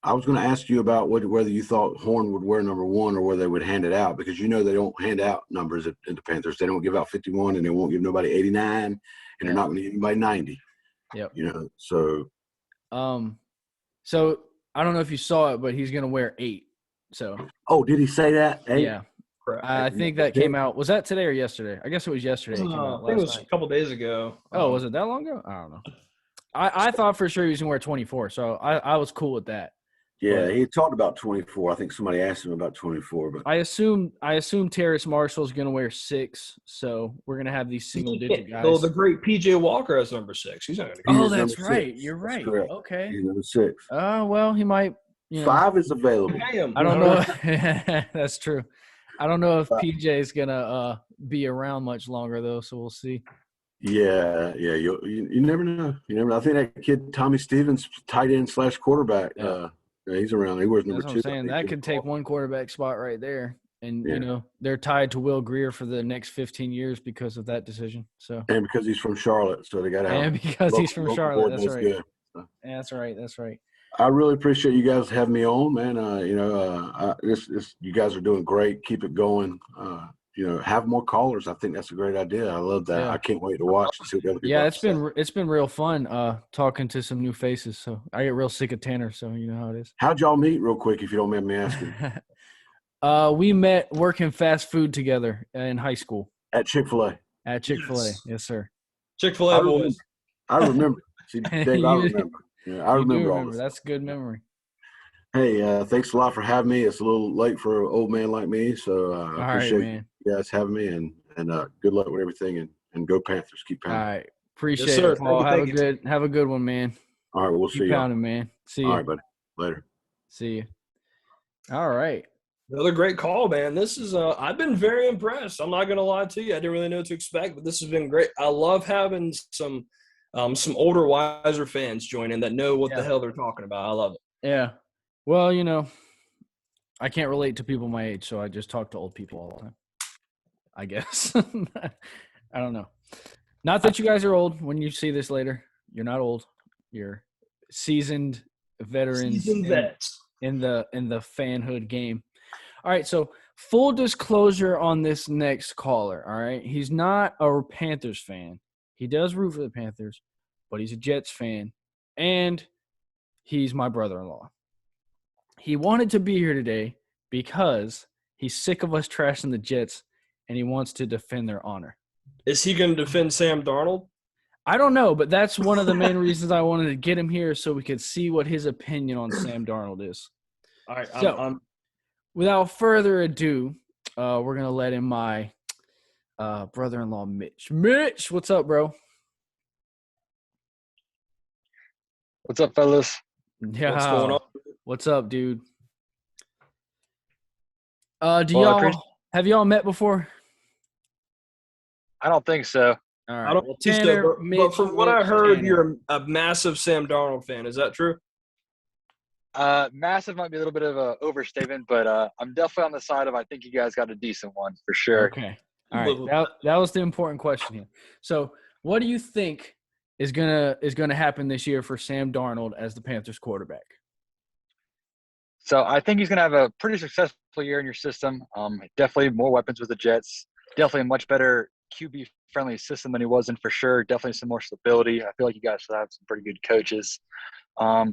I was going to ask you about whether you thought Horn would wear number 1 or whether they would hand it out, because they don't hand out numbers at the Panthers. They don't give out 51 and they won't give nobody 89 and they're not going to give anybody 90. Yep. So. So I don't know if you saw it, but he's going to wear 8 So. Oh, did he say that? Hey, Yeah. I think that came out. Was that today or yesterday? I guess it was yesterday. It came out I think it was last night. a couple days ago. Oh, was it that long ago? I don't know. I thought for sure he was going to wear 24, so I was cool with that. Yeah, But he talked about 24. I think somebody asked him about 24, but I assume Terrace Marshall's going to wear 6, so we're going to have these single-digit guys. Oh, the great PJ Walker has number 6. He's not going to Oh, go. that's right. 6. You're That's right. correct. Okay. He's number 6. Well, he might. 5 is available. I don't know. That's true. I don't know if PJ is going to be around much longer, though, so we'll see. Yeah. You never know. You never know. I think that kid Tommy Stevens, tight end / quarterback. Yeah. He's around. He wears number That's 2. what I'm saying. That could take one quarterback spot right there. And, they're tied to Will Grier for the next 15 years because of that decision. So and because he's from Charlotte, so they got to have. And because he's from Charlotte. That's right. Good, so. Yeah, that's right. I really appreciate you guys having me on, man. You guys are doing great. Keep it going. Have more callers. I think that's a great idea. I love that. Yeah. I can't wait to watch and see what the other people Yeah, have to say. it's been real fun talking to some new faces. So I get real sick of Tanner, so you know how it is. How'd y'all meet, real quick, if you don't mind me asking? We met working fast food together in high school. At Chick-fil-A. At Chick-fil-A, Yes. yes, sir. Chick-fil-A boys. I remember. See, Dave, I remember. Yeah, I remember all this. That's a good memory. Hey, thanks a lot for having me. It's a little late for an old man like me, so I appreciate you guys having me, and good luck with everything, and go Panthers. Keep pounding. All right. Appreciate Yes, sir. it, Paul. Thank you. Have a good one, man. All right, we'll Keep see you. pounding, man. See you. All right, buddy. Later. See you. All right. Another great call, man. This is I've been very impressed. I'm not gonna lie to you. I didn't really know what to expect, but this has been great. I love having some older, wiser fans join in that know what the hell they're talking about. I love it. Yeah. Well, I can't relate to people my age, so I just talk to old people all the time. I guess. I don't know. Not that you guys are old when you see this later. You're not old. You're seasoned veterans vets in the fanhood game. All right, so full disclosure on this next caller, all right? He's not a Panthers fan. He does root for the Panthers, but he's a Jets fan, and he's my brother-in-law. He wanted to be here today because he's sick of us trashing the Jets, and he wants to defend their honor. Is he going to defend Sam Darnold? I don't know, but that's one of the main reasons I wanted to get him here so we could see what his opinion on Sam Darnold is. All right, So, without further ado, we're going to let in my brother-in-law, Mitch. Mitch, what's up, bro? What's up, fellas? Yeah. What's going on? What's up, dude? Have y'all met before? I don't think so. All right. I don't Well, think so, Tanner, but Mitch, from what I Mitch, heard, Tanner. you're a massive Sam Darnold fan. Is that true? Massive might be a little bit of an overstatement, but I'm definitely on the side of I think you guys got a decent one for sure. Okay. All right. That was the important question here. So, what do you think is gonna happen this year for Sam Darnold as the Panthers quarterback? So I think he's going to have a pretty successful year in your system. Definitely more weapons with the Jets. Definitely a much better QB-friendly system than he was in for sure. Definitely some more stability. I feel like you guys still have some pretty good coaches. I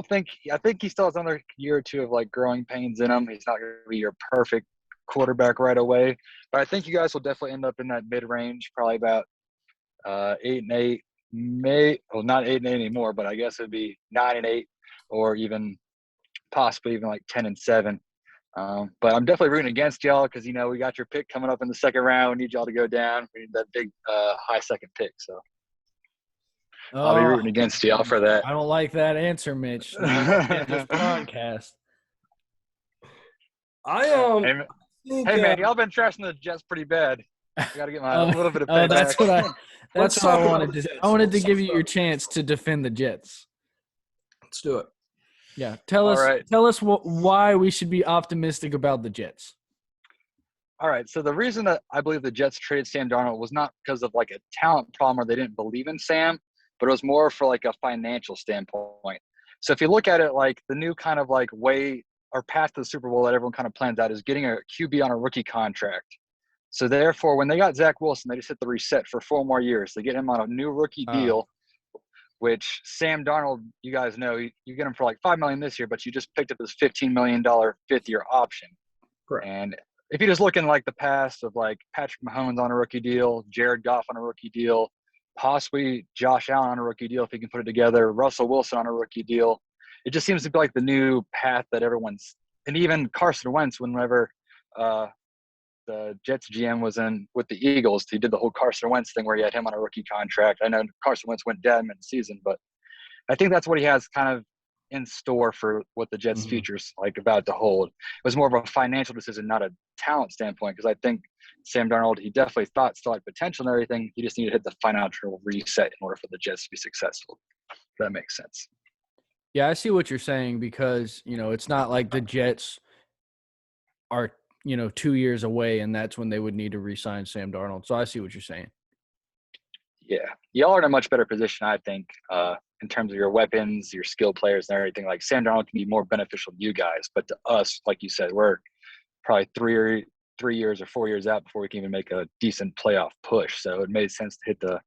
think he still has another year or two of like growing pains in him. He's not going to be your perfect quarterback right away, but I think you guys will definitely end up in that mid-range, probably about 8-8. Not 8-8 anymore, but I guess it'd be 9-8 or even possibly even like 10-7. But I'm definitely rooting against y'all because, we got your pick coming up in the second round. We need y'all to go down. We need that big high second pick. So I'll be rooting against y'all for that. I don't like that answer, Mitch. Panthers podcast. Hey, man, y'all been trashing the Jets pretty bad. I got to get a little bit of payback. That's what I wanted to. I wanted to give you your chance to defend the Jets. Let's do it. Yeah, tell us why we should be optimistic about the Jets. All right, so the reason that I believe the Jets traded Sam Darnold was not because of like a talent problem or they didn't believe in Sam, but it was more for like a financial standpoint. So if you look at it like the new kind of like way or path to the Super Bowl that everyone kind of plans out is getting a QB on a rookie contract. So therefore, when they got Zach Wilson, they just hit the reset for 4 more years. They get him on a new rookie deal which Sam Darnold, you guys know, you get him for like $5 million this year, but you just picked up his $15 million fifth-year option. Correct. And if you just look in like the past of like Patrick Mahomes on a rookie deal, Jared Goff on a rookie deal, possibly Josh Allen on a rookie deal if he can put it together, Russell Wilson on a rookie deal, it just seems to be like the new path that everyone's – and even Carson Wentz, whenever the Jets GM was in with the Eagles, he did the whole Carson Wentz thing where he had him on a rookie contract. I know Carson Wentz went down in the season, but I think that's what he has kind of in store for what the Jets' future's like about to hold. It was more of a financial decision, not a talent standpoint, because I think Sam Darnold, he definitely thought still had potential and everything. He just needed to hit the financial reset in order for the Jets to be successful. If that makes sense. Yeah, I see what you're saying because, it's not like the Jets are, 2 years away and that's when they would need to re-sign Sam Darnold. So I see what you're saying. Yeah. Y'all are in a much better position, I think, in terms of your weapons, your skill players and everything. Like Sam Darnold can be more beneficial to you guys, but to us, like you said, we're probably 3 years or 4 years out before we can even make a decent playoff push. So it made sense to hit the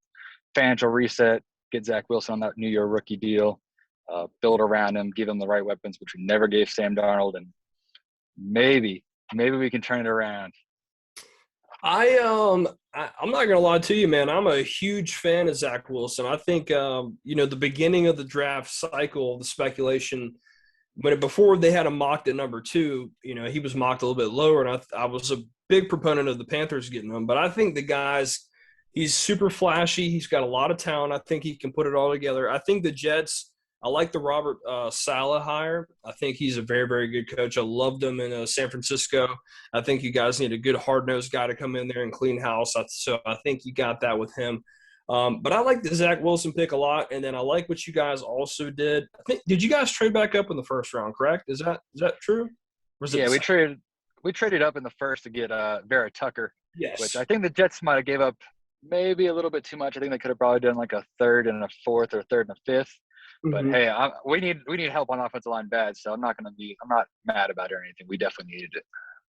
financial reset, get Zach Wilson on that New Year rookie deal, build around him, give him the right weapons, which we never gave Sam Darnold, and maybe we can turn it around. I'm not gonna lie to you, man. I'm a huge fan of Zach Wilson. I think the beginning of the draft cycle, the speculation before they had him mocked at number 2, he was mocked a little bit lower, and I was a big proponent of the Panthers getting him. But I think the guy's he's super flashy. He's got a lot of talent. I think he can put it all together. I think the Jets. I like the Robert Saleh hire. I think he's a very, very good coach. I loved him in San Francisco. I think you guys need a good hard-nosed guy to come in there and clean house. So I think you got that with him. But I like the Zach Wilson pick a lot, and then I like what you guys also did. Did you guys trade back up in the first round? Correct? Is that true? We traded up in the first to get Vera Tucker. Yes. Which I think the Jets might have gave up maybe a little bit too much. I think they could have probably done like a third and a fourth or a third and a fifth. But hey, we need help on offensive line bad, so I'm not mad about it or anything. We definitely needed it.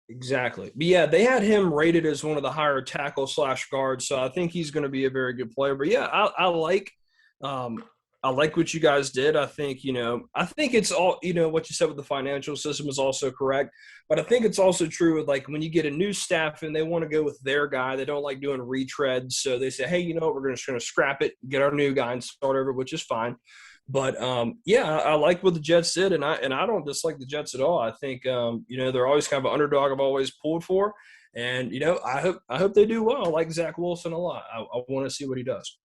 Exactly. But yeah, they had him rated as one of the higher tackle/guards, so I think he's going to be a very good player. But yeah, I like what you guys did. I think it's all, what you said with the financial system is also correct. But I think it's also true with like when you get a new staff and they want to go with their guy, they don't like doing retreads. So they say, hey, we're just going to scrap it, get our new guy and start over, which is fine. But I like what the Jets did, and I don't dislike the Jets at all. I think they're always kind of an underdog I've always pulled for, and I hope they do well. I like Zach Wilson a lot. I want to see what he does.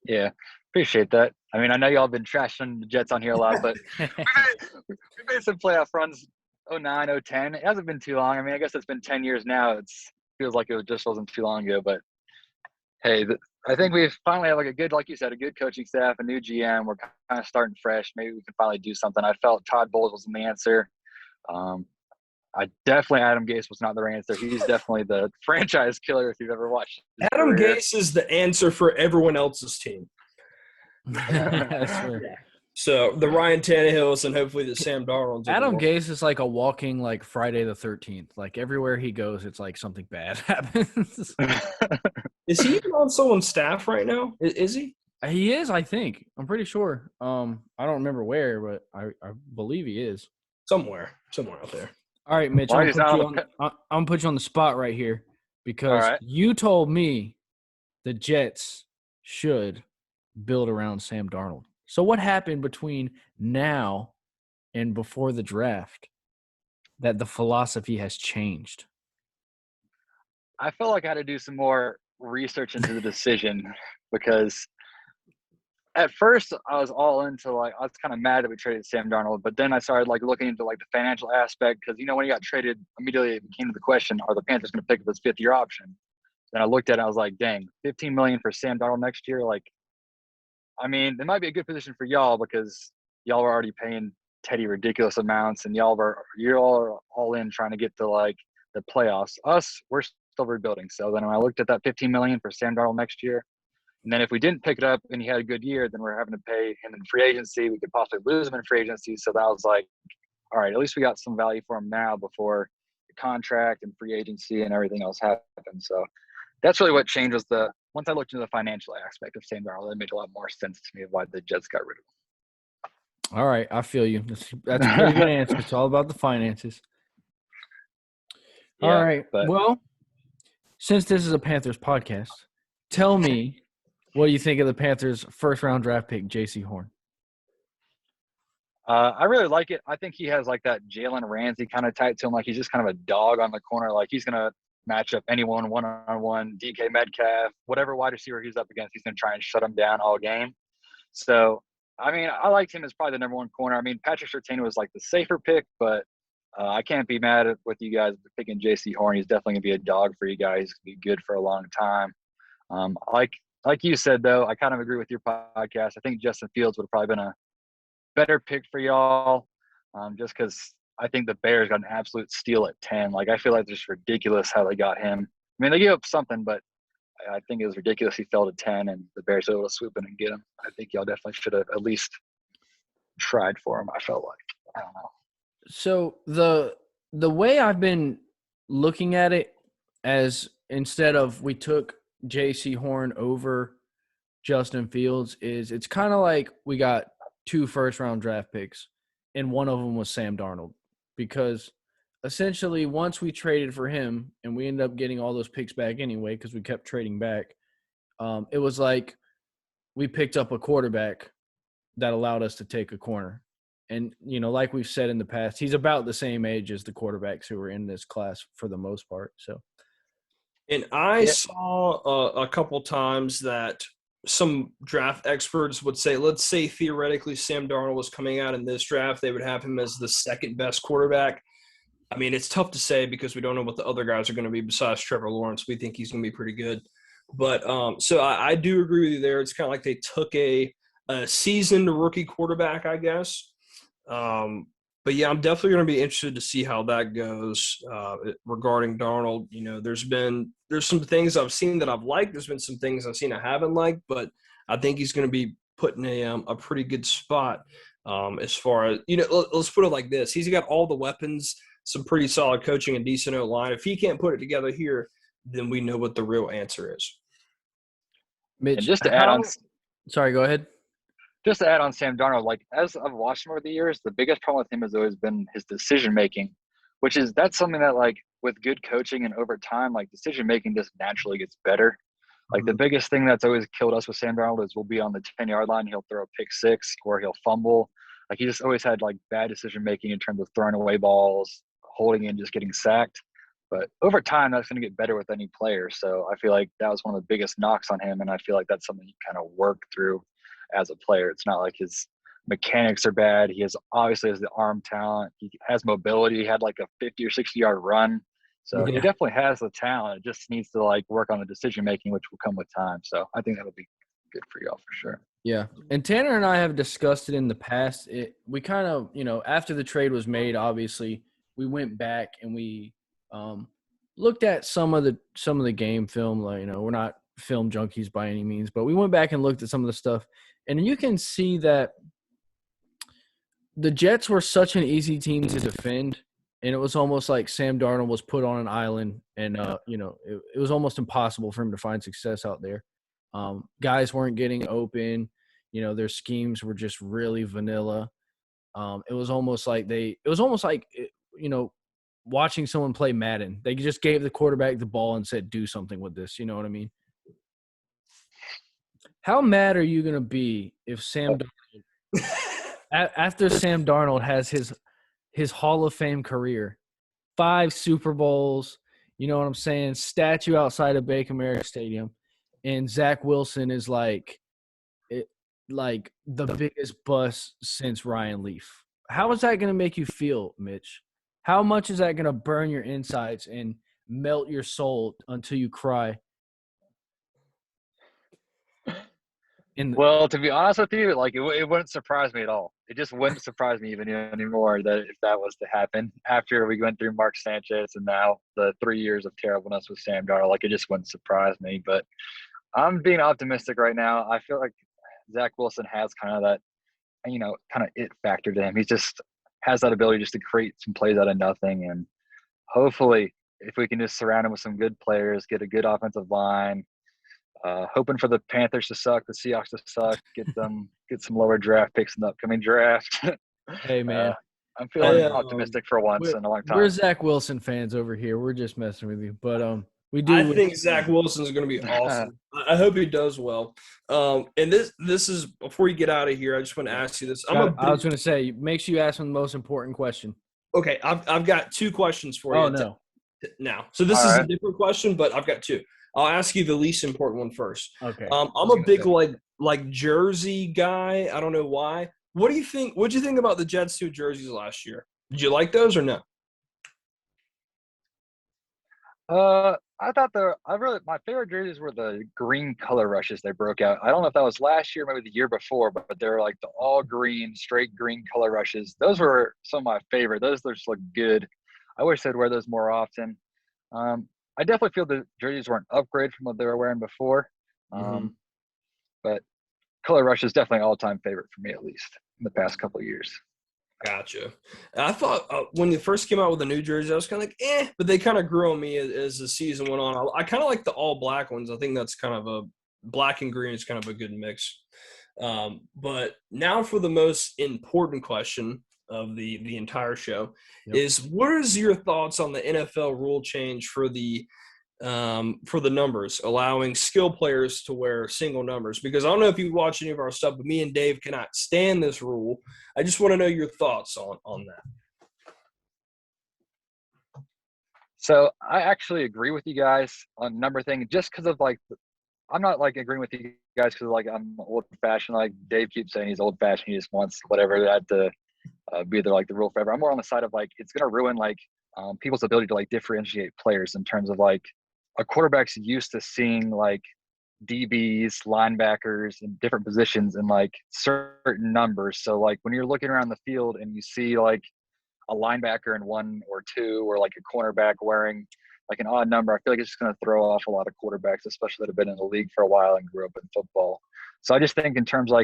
Yeah, appreciate that. I mean, I know y'all been trashing the Jets on here a lot, but we made some playoff runs 2009, 2010. It hasn't been too long. I mean, I guess it's been 10 years now. It feels like it just wasn't too long ago, but hey, I think we finally have a good coaching staff, a new GM. We're kind of starting fresh. Maybe we can finally do something. I felt Todd Bowles wasn't the answer. Adam Gase was not the answer. He's definitely the franchise killer if you've ever watched. Adam Gase is the answer for everyone else's team. That's true. Yeah. So the Ryan Tannehills and hopefully the Sam Darnolds. Adam Gase is like a walking Friday the 13th. Like everywhere he goes, it's like something bad happens. Is he even on someone's staff right now? Is he? He is, I think. I'm pretty sure. I don't remember where, but I believe he is. Somewhere out there. All right, Mitch. I'm gonna put you on the spot right here because you told me the Jets should build around Sam Darnold. So what happened between now and before the draft that the philosophy has changed? I felt like I had to do some more research into the decision because at first I was all into I was kind of mad that we traded Sam Darnold, but then I started looking into the financial aspect because when he got traded, immediately it came to the question: are the Panthers going to pick up his fifth-year option? Then I looked at it, and I was like, dang, $15 million for Sam Darnold next year, I mean, it might be a good position for y'all because y'all were already paying Teddy ridiculous amounts, and you're all in trying to get to the playoffs. Us, we're still rebuilding. So then when I looked at that $15 million for Sam Darnold next year, and then if we didn't pick it up and he had a good year, then we're having to pay him in free agency. We could possibly lose him in free agency. So that was all right, at least we got some value for him now before the contract and free agency and everything else happened. So that's really what changed was the once I looked into the financial aspect of Sam Darnold, it made a lot more sense to me of why the Jets got rid of All right, I feel you. That's a pretty good answer. It's all about the finances. him. All right. But Well, since this is a Panthers podcast, tell me what do you think of the Panthers' first-round draft pick, J.C. Horn? I really like it. I think he has like that Jalen Ramsey kind of type to him. Like he's just kind of a dog on the corner. Like he's gonna match up anyone one-on-one, DK Metcalf, whatever wide receiver he's up against, he's gonna try and shut him down all game. So, I mean, I liked him as probably the number one corner. I mean, Patrick Surtain was like the safer pick, but I can't be mad with you guys picking J.C. Horn. He's definitely gonna be a dog for you guys. He's gonna be good for a long time. Like you said though, I kind of agree with your podcast. I think Justin Fields would have probably been a better pick for y'all, just because I think the Bears got an absolute steal at 10. Like I feel like it's just ridiculous how they got him. I mean, they gave up something, but I think it was ridiculous he fell to 10, and the Bears were able to swoop in and get him. I think y'all definitely should have at least tried for him. I felt like I don't know. So the way I've been looking at it, as instead of we took J.C. Horn over Justin Fields, is it's kind of like we got 2 first-round draft picks, and one of them was Sam Darnold, because essentially once we traded for him and we ended up getting all those picks back anyway because we kept trading back, it was like we picked up a quarterback that allowed us to take a corner. And, you know, like we've said in the past, he's about the same age as the quarterbacks who were in this class for the most part. So, And I saw a couple times that some draft experts would say, let's say theoretically Sam Darnold was coming out in this draft, they would have him as the second best quarterback. I mean, it's tough to say because we don't know what the other guys are going to be besides Trevor Lawrence. We think he's going to be pretty good. But so I do agree with you there. It's kind of like they took a seasoned rookie quarterback, I guess. But yeah, I'm definitely going to be interested to see how that goes regarding Darnold. You know, there's some things I've seen that I've liked. There's been some things I've seen I haven't liked, but I think he's going to be put in a pretty good spot as far as, you know, let's put it like this. He's got all the weapons, some pretty solid coaching and decent O-line. If he can't put it together here, then we know what the real answer is. Mitch, And just to add on – sorry, go ahead. Just to add on Sam Darnold, like as I've watched him over the years, the biggest problem with him has always been his decision making, that's something that like with good coaching and over time, like decision making just naturally gets better. Like the biggest thing that's always killed us with Sam Darnold is we'll be on the 10-yard line, he'll throw a pick six or he'll fumble. Like he just always had like bad decision making in terms of throwing away balls, holding in, just getting sacked. But over time, that's going to get better with any player. So I feel like that was one of the biggest knocks on him, and I feel like that's something you kind of work through as a player. It's not like his mechanics are bad. He obviously has the arm talent. He has mobility. He had like a 50 or 60-yard run. So he definitely has the talent. It just needs to like work on the decision making, which will come with time. So I think that'll be good for y'all for sure. Yeah. And Tanner and I have discussed it in the past. We kind of, you know, after the trade was made, obviously we went back and we looked at some of the game film. Like, you know, we're not film junkies by any means, but we went back and looked at some of the stuff, and you can see that the Jets were such an easy team to defend, and it was almost like Sam Darnold was put on an island, and you know, it was almost impossible for him to find success out there. Guys weren't getting open, you know, their schemes were just really vanilla. It was almost like you know, watching someone play Madden. They just gave the quarterback the ball and said, do something with this. You know what I mean? How mad are you going to be if Sam Darnold, after Sam Darnold has his Hall of Fame career, 5 Super Bowls, you know what I'm saying, statue outside of Bank of America Stadium, and Zach Wilson is like the biggest bust since Ryan Leaf? How is that going to make you feel, Mitch? How much is that going to burn your insides and melt your soul until you cry? Well, to be honest with you, like it wouldn't surprise me at all. It just wouldn't surprise me even anymore that if that was to happen after we went through Mark Sanchez and now the 3 years of terribleness with Sam Darnold. Like it just wouldn't surprise me. But I'm being optimistic right now. I feel like Zach Wilson has kind of that, you know, kind of it factor to him. He just has that ability just to create some plays out of nothing. And hopefully, if we can just surround him with some good players, get a good offensive line, Hoping for the Panthers to suck, the Seahawks to suck, get some lower draft picks in the upcoming draft. Hey, man. I'm feeling optimistic for once in a long time. We're Zach Wilson fans over here. We're just messing with you, but we do. I think Zach Wilson is going to be awesome. I hope he does well. And this is before you get out of here. I just want to ask you this. I was going to say, make sure you ask him the most important question. Okay, I've got 2 questions for you. Oh no. Now, so this is a different question, but I've got 2. I'll ask you the least important one first. Okay. I'm a big like jersey guy. I don't know why. What do you think? What'd you think about the Jets' 2 jerseys last year? Did you like those or no? I thought my favorite jerseys were the green color rushes they broke out. I don't know if that was last year, maybe the year before, but they were like the all green, straight green color rushes. Those were some of my favorite. Those just look good. I wish they'd wear those more often. I definitely feel the jerseys were an upgrade from what they were wearing before. But color rush is definitely all-time favorite for me, at least in the past couple of years. Gotcha. I thought when they first came out with the new jersey, I was kind of like, but they kind of grew on me as the season went on. I kind of like the all-black ones. I think that's kind of a black and green is kind of a good mix. But now for the most important question of the entire show is what is your thoughts on the NFL rule change for the numbers, allowing skill players to wear single numbers? Because I don't know if you watch any of our stuff, but me and Dave cannot stand this rule. I just want to know your thoughts on that. So I actually agree with you guys on number thing, just because of I'm not like agreeing with you guys because like I'm old fashioned. Like Dave keeps saying he's old fashioned. He just wants whatever that to be the rule forever. I'm more on the side of it's going to ruin people's ability to differentiate players in terms of a quarterback's used to seeing DBs, linebackers, and different positions in certain numbers. So when you're looking around the field and you see a linebacker in 1 or 2 or a cornerback wearing an odd number, I feel like it's just going to throw off a lot of quarterbacks, especially that have been in the league for a while and grew up in football. So I just think in terms of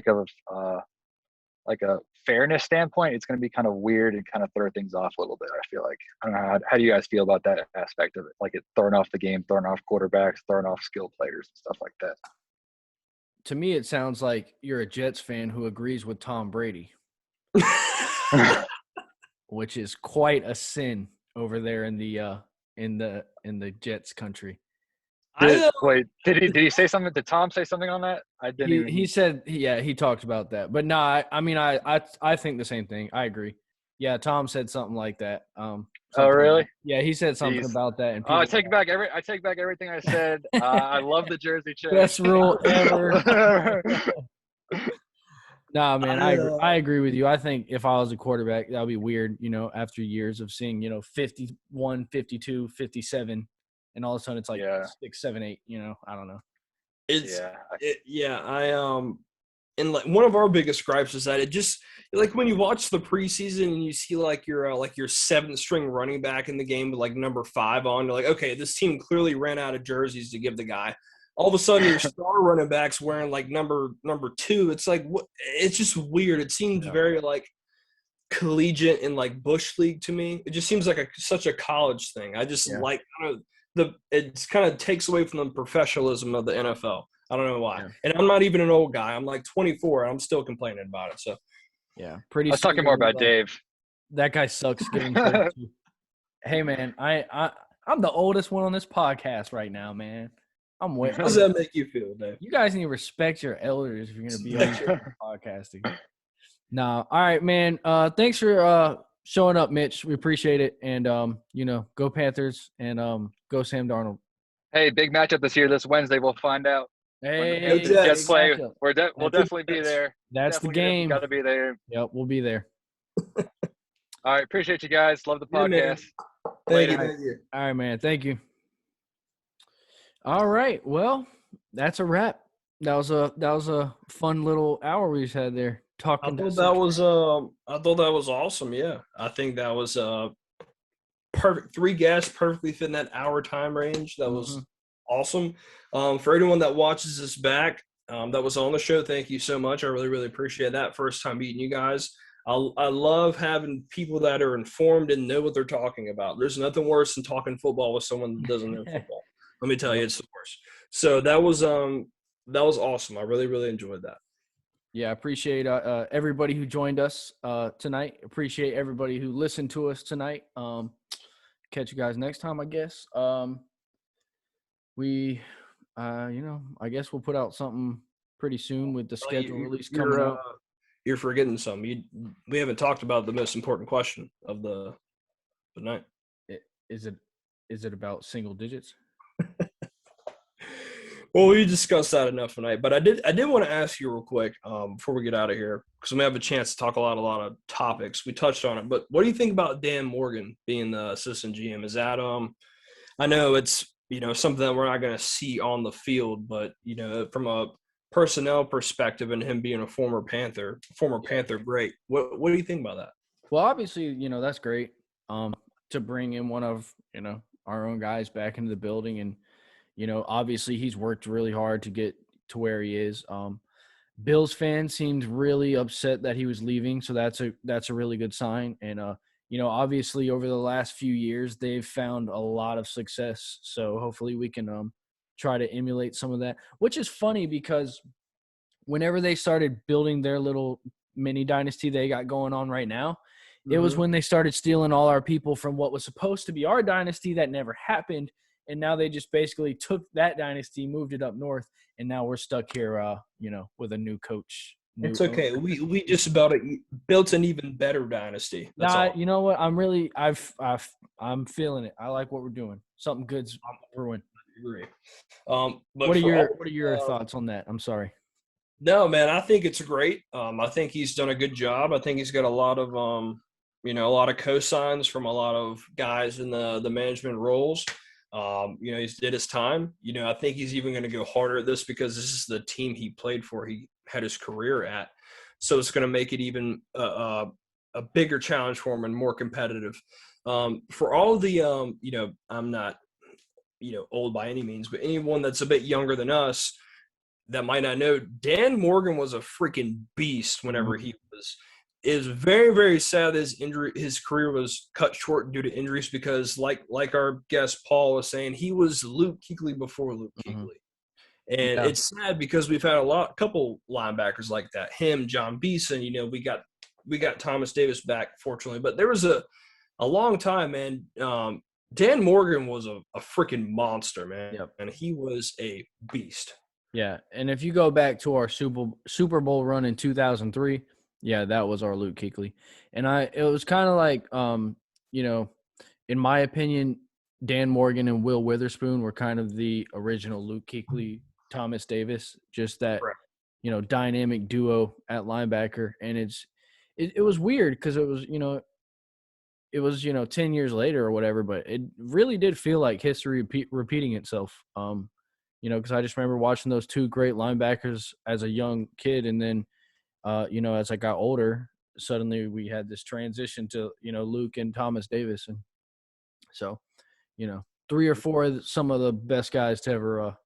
a fairness standpoint, it's going to be kind of weird and kind of throw things off a little bit. I feel like, I don't know, how do you guys feel about that aspect of it? It throwing off the game, throwing off quarterbacks, throwing off skill players and stuff like that. To me, it sounds like you're a Jets fan who agrees with Tom Brady, which is quite a sin over there in the Jets country. Wait, did he say something? Did Tom say something on that? I didn't. He said, he talked about that. But no, I think the same thing. I agree. Yeah, Tom said something like that. Oh, really? Yeah, he said something about that. And I take back everything I said. I love the jersey change. Best rule ever. Nah, man, I agree with you. I think if I was a quarterback, that would be weird, after years of seeing, 51, 52, 57. And all of a sudden it's 6, 7, 8, I don't know. And one of our biggest gripes is that it just when you watch the preseason and you see your 7th string running back in the game with number 5 on, you're like, okay, this team clearly ran out of jerseys to give the guy. All of a sudden your star running back's wearing number 2. It's it's just weird. It seems very collegiate and bush league to me. It just seems like such a college thing. I just it kind of takes away from the professionalism of the NFL. I don't know why. Yeah. And I'm not even an old guy. I'm 24 and I'm still complaining about it. So yeah, pretty. I was talking more about Dave. That guy sucks getting 32. Hey man, I'm the oldest one on this podcast right now, man. How does that make you feel, Dave? You guys need to respect your elders if you're gonna be on podcasting. No, all right, man. Thanks for showing up, Mitch. We appreciate it. And go Panthers and go Sam Darnold. Hey, big matchup this year. This Wednesday, we'll find out. Hey, Jets play. We'll definitely be there. That's the game. Got to be there. Yep, we'll be there. All right, appreciate you guys. Love the podcast. Thank you. All right, man. Thank you. All right. Well, that's a wrap. That was a fun little hour we just had there talking. I thought that was awesome. Yeah, I think that was perfect. 3 guests perfectly fit in that hour time range. That was awesome. For anyone that watches this back, that was on the show, thank you so much. I really, really appreciate that. First time meeting you guys. I love having people that are informed and know what they're talking about. There's nothing worse than talking football with someone that doesn't know football. Let me tell you, it's the worst. So that was awesome. I really, really enjoyed that. Yeah, I appreciate everybody who joined us tonight. Appreciate everybody who listened to us tonight. Catch you guys next time, I guess. I guess we'll put out something pretty soon with the schedule release coming out. You're forgetting something. We haven't talked about the most important question of the night. Is it about single digits? Well, we discussed that enough tonight, but I did want to ask you real quick before we get out of here, because we have a chance to talk a lot of topics. We touched on it, but what do you think about Dan Morgan being the assistant GM? Is that I know it's something that we're not going to see on the field, but from a personnel perspective and him being a former Panther great. What do you think about that? Well, obviously, that's great to bring in one of our own guys back into the building, and obviously he's worked really hard to get to where he is. Bills fans seemed really upset that he was leaving, so that's a really good sign. And obviously over the last few years they've found a lot of success, so hopefully we can try to emulate some of that, which is funny because whenever they started building their little mini dynasty they got going on right now, it was when they started stealing all our people from what was supposed to be our dynasty that never happened. And now they just basically took that dynasty, moved it up north, and now we're stuck here, with a new coach. It's okay. We just built an even better dynasty. That's all. You know what? I'm feeling it. I like what we're doing. Something good's brewing. I agree. What are your thoughts on that? I'm sorry. No, man, I think it's great. I think he's done a good job. I think he's got a lot of a lot of cosigns from a lot of guys in the management roles. He's did his time. I think he's even going to go harder at this because this is the team he played for. He had his career at, so it's going to make it even a bigger challenge for him and more competitive. For all the I'm not old by any means, but anyone that's a bit younger than us that might not know, Dan Morgan was a freaking beast whenever he was. It was very, very sad that his career was cut short due to injuries because, like our guest Paul was saying, he was Luke Kuechly before Luke Kuechly. And it's sad because we've had a couple linebackers like that. Him, John Beeson, we got Thomas Davis back, fortunately. But there was a long time, man. Dan Morgan was a freaking monster, man. Yep. And he was a beast. Yeah, and if you go back to our Super Bowl run in 2003, yeah, that was our Luke Kuechly. And it was kind of like, in my opinion, Dan Morgan and Will Witherspoon were kind of the original Luke Kuechly, Thomas Davis, just that, dynamic duo at linebacker. And it was weird because it was 10 years later or whatever, but it really did feel like history repeating itself. Because I just remember watching those two great linebackers as a young kid, and then as I got older, suddenly we had this transition to, Luke and Thomas Davis. And so, 3 or 4 of some of the best guys to ever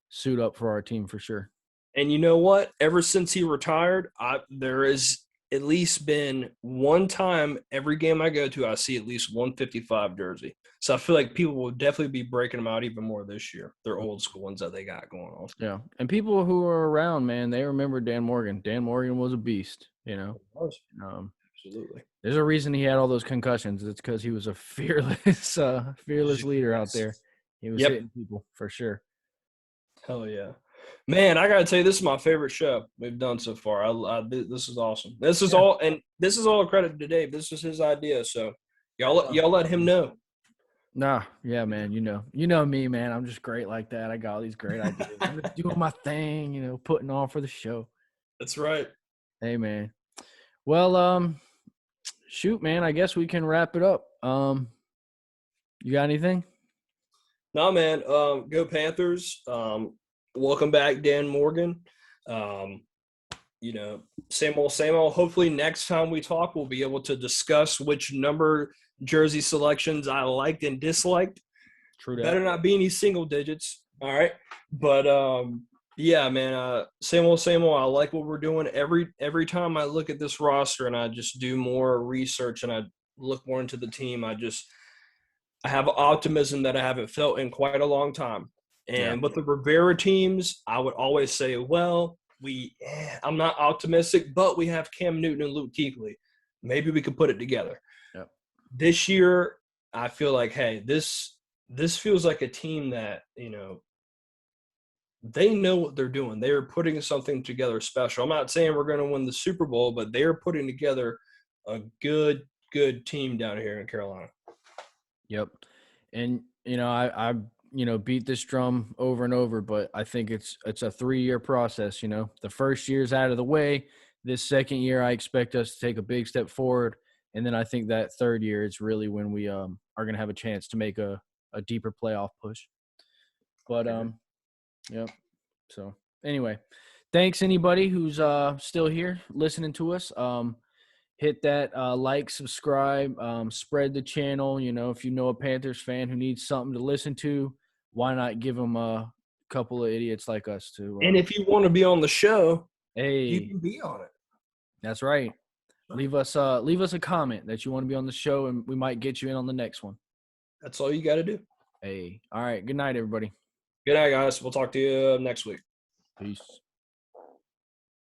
suit up for our team for sure. And you know what? Ever since he retired, there has at least been one time every game I go to, I see at least 155 jersey. So I feel like people will definitely be breaking them out even more this year. They're old school ones that they got going on. Yeah. And people who are around, man, they remember Dan Morgan. Dan Morgan was a beast, Absolutely. There's a reason he had all those concussions. It's because he was a fearless leader out there. He was hitting people for sure. Hell yeah. Man, I got to tell you, this is my favorite show we've done so far. This is awesome. This is all a credit to Dave. This was his idea. So y'all let him know. Nah, yeah, man. You know me, man. I'm just great like that. I got all these great ideas. I'm just doing my thing, putting on for the show. That's right. Hey, man. Well, shoot, man. I guess we can wrap it up. You got anything? No, man. Go Panthers. Welcome back, Dan Morgan. Same old. Hopefully next time we talk, we'll be able to discuss which number jersey selections I liked and disliked. True that. Better not be any single digits. All right. But yeah, man, same old. I like what we're doing. Every time I look at this roster and I just do more research and I look more into the team, I have optimism that I haven't felt in quite a long time. And with the Rivera teams, I would always say, well, I'm not optimistic, but we have Cam Newton and Luke Kuechly. Maybe we could put it together. Yep. This year, I feel like, hey, this feels like a team that, they know what they're doing. They're putting something together special. I'm not saying we're going to win the Super Bowl, but they're putting together a good team down here in Carolina. Yep. And, I beat this drum over and over, but I think it's a 3-year process. The first year's out of the way. This second year, I expect us to take a big step forward. And then I think that third year is really when we are going to have a chance to make a deeper playoff push. But, yep. So anyway, thanks anybody who's still here listening to us. Hit that like, subscribe, spread the channel. If you know a Panthers fan who needs something to listen to, why not give them a couple of idiots like us to. And if you want to be on the show, hey, you can be on it. That's right. Leave us a comment that you want to be on the show, and we might get you in on the next one. That's all you got to do. Hey, all right. Good night, everybody. Good night, guys. We'll talk to you next week. Peace.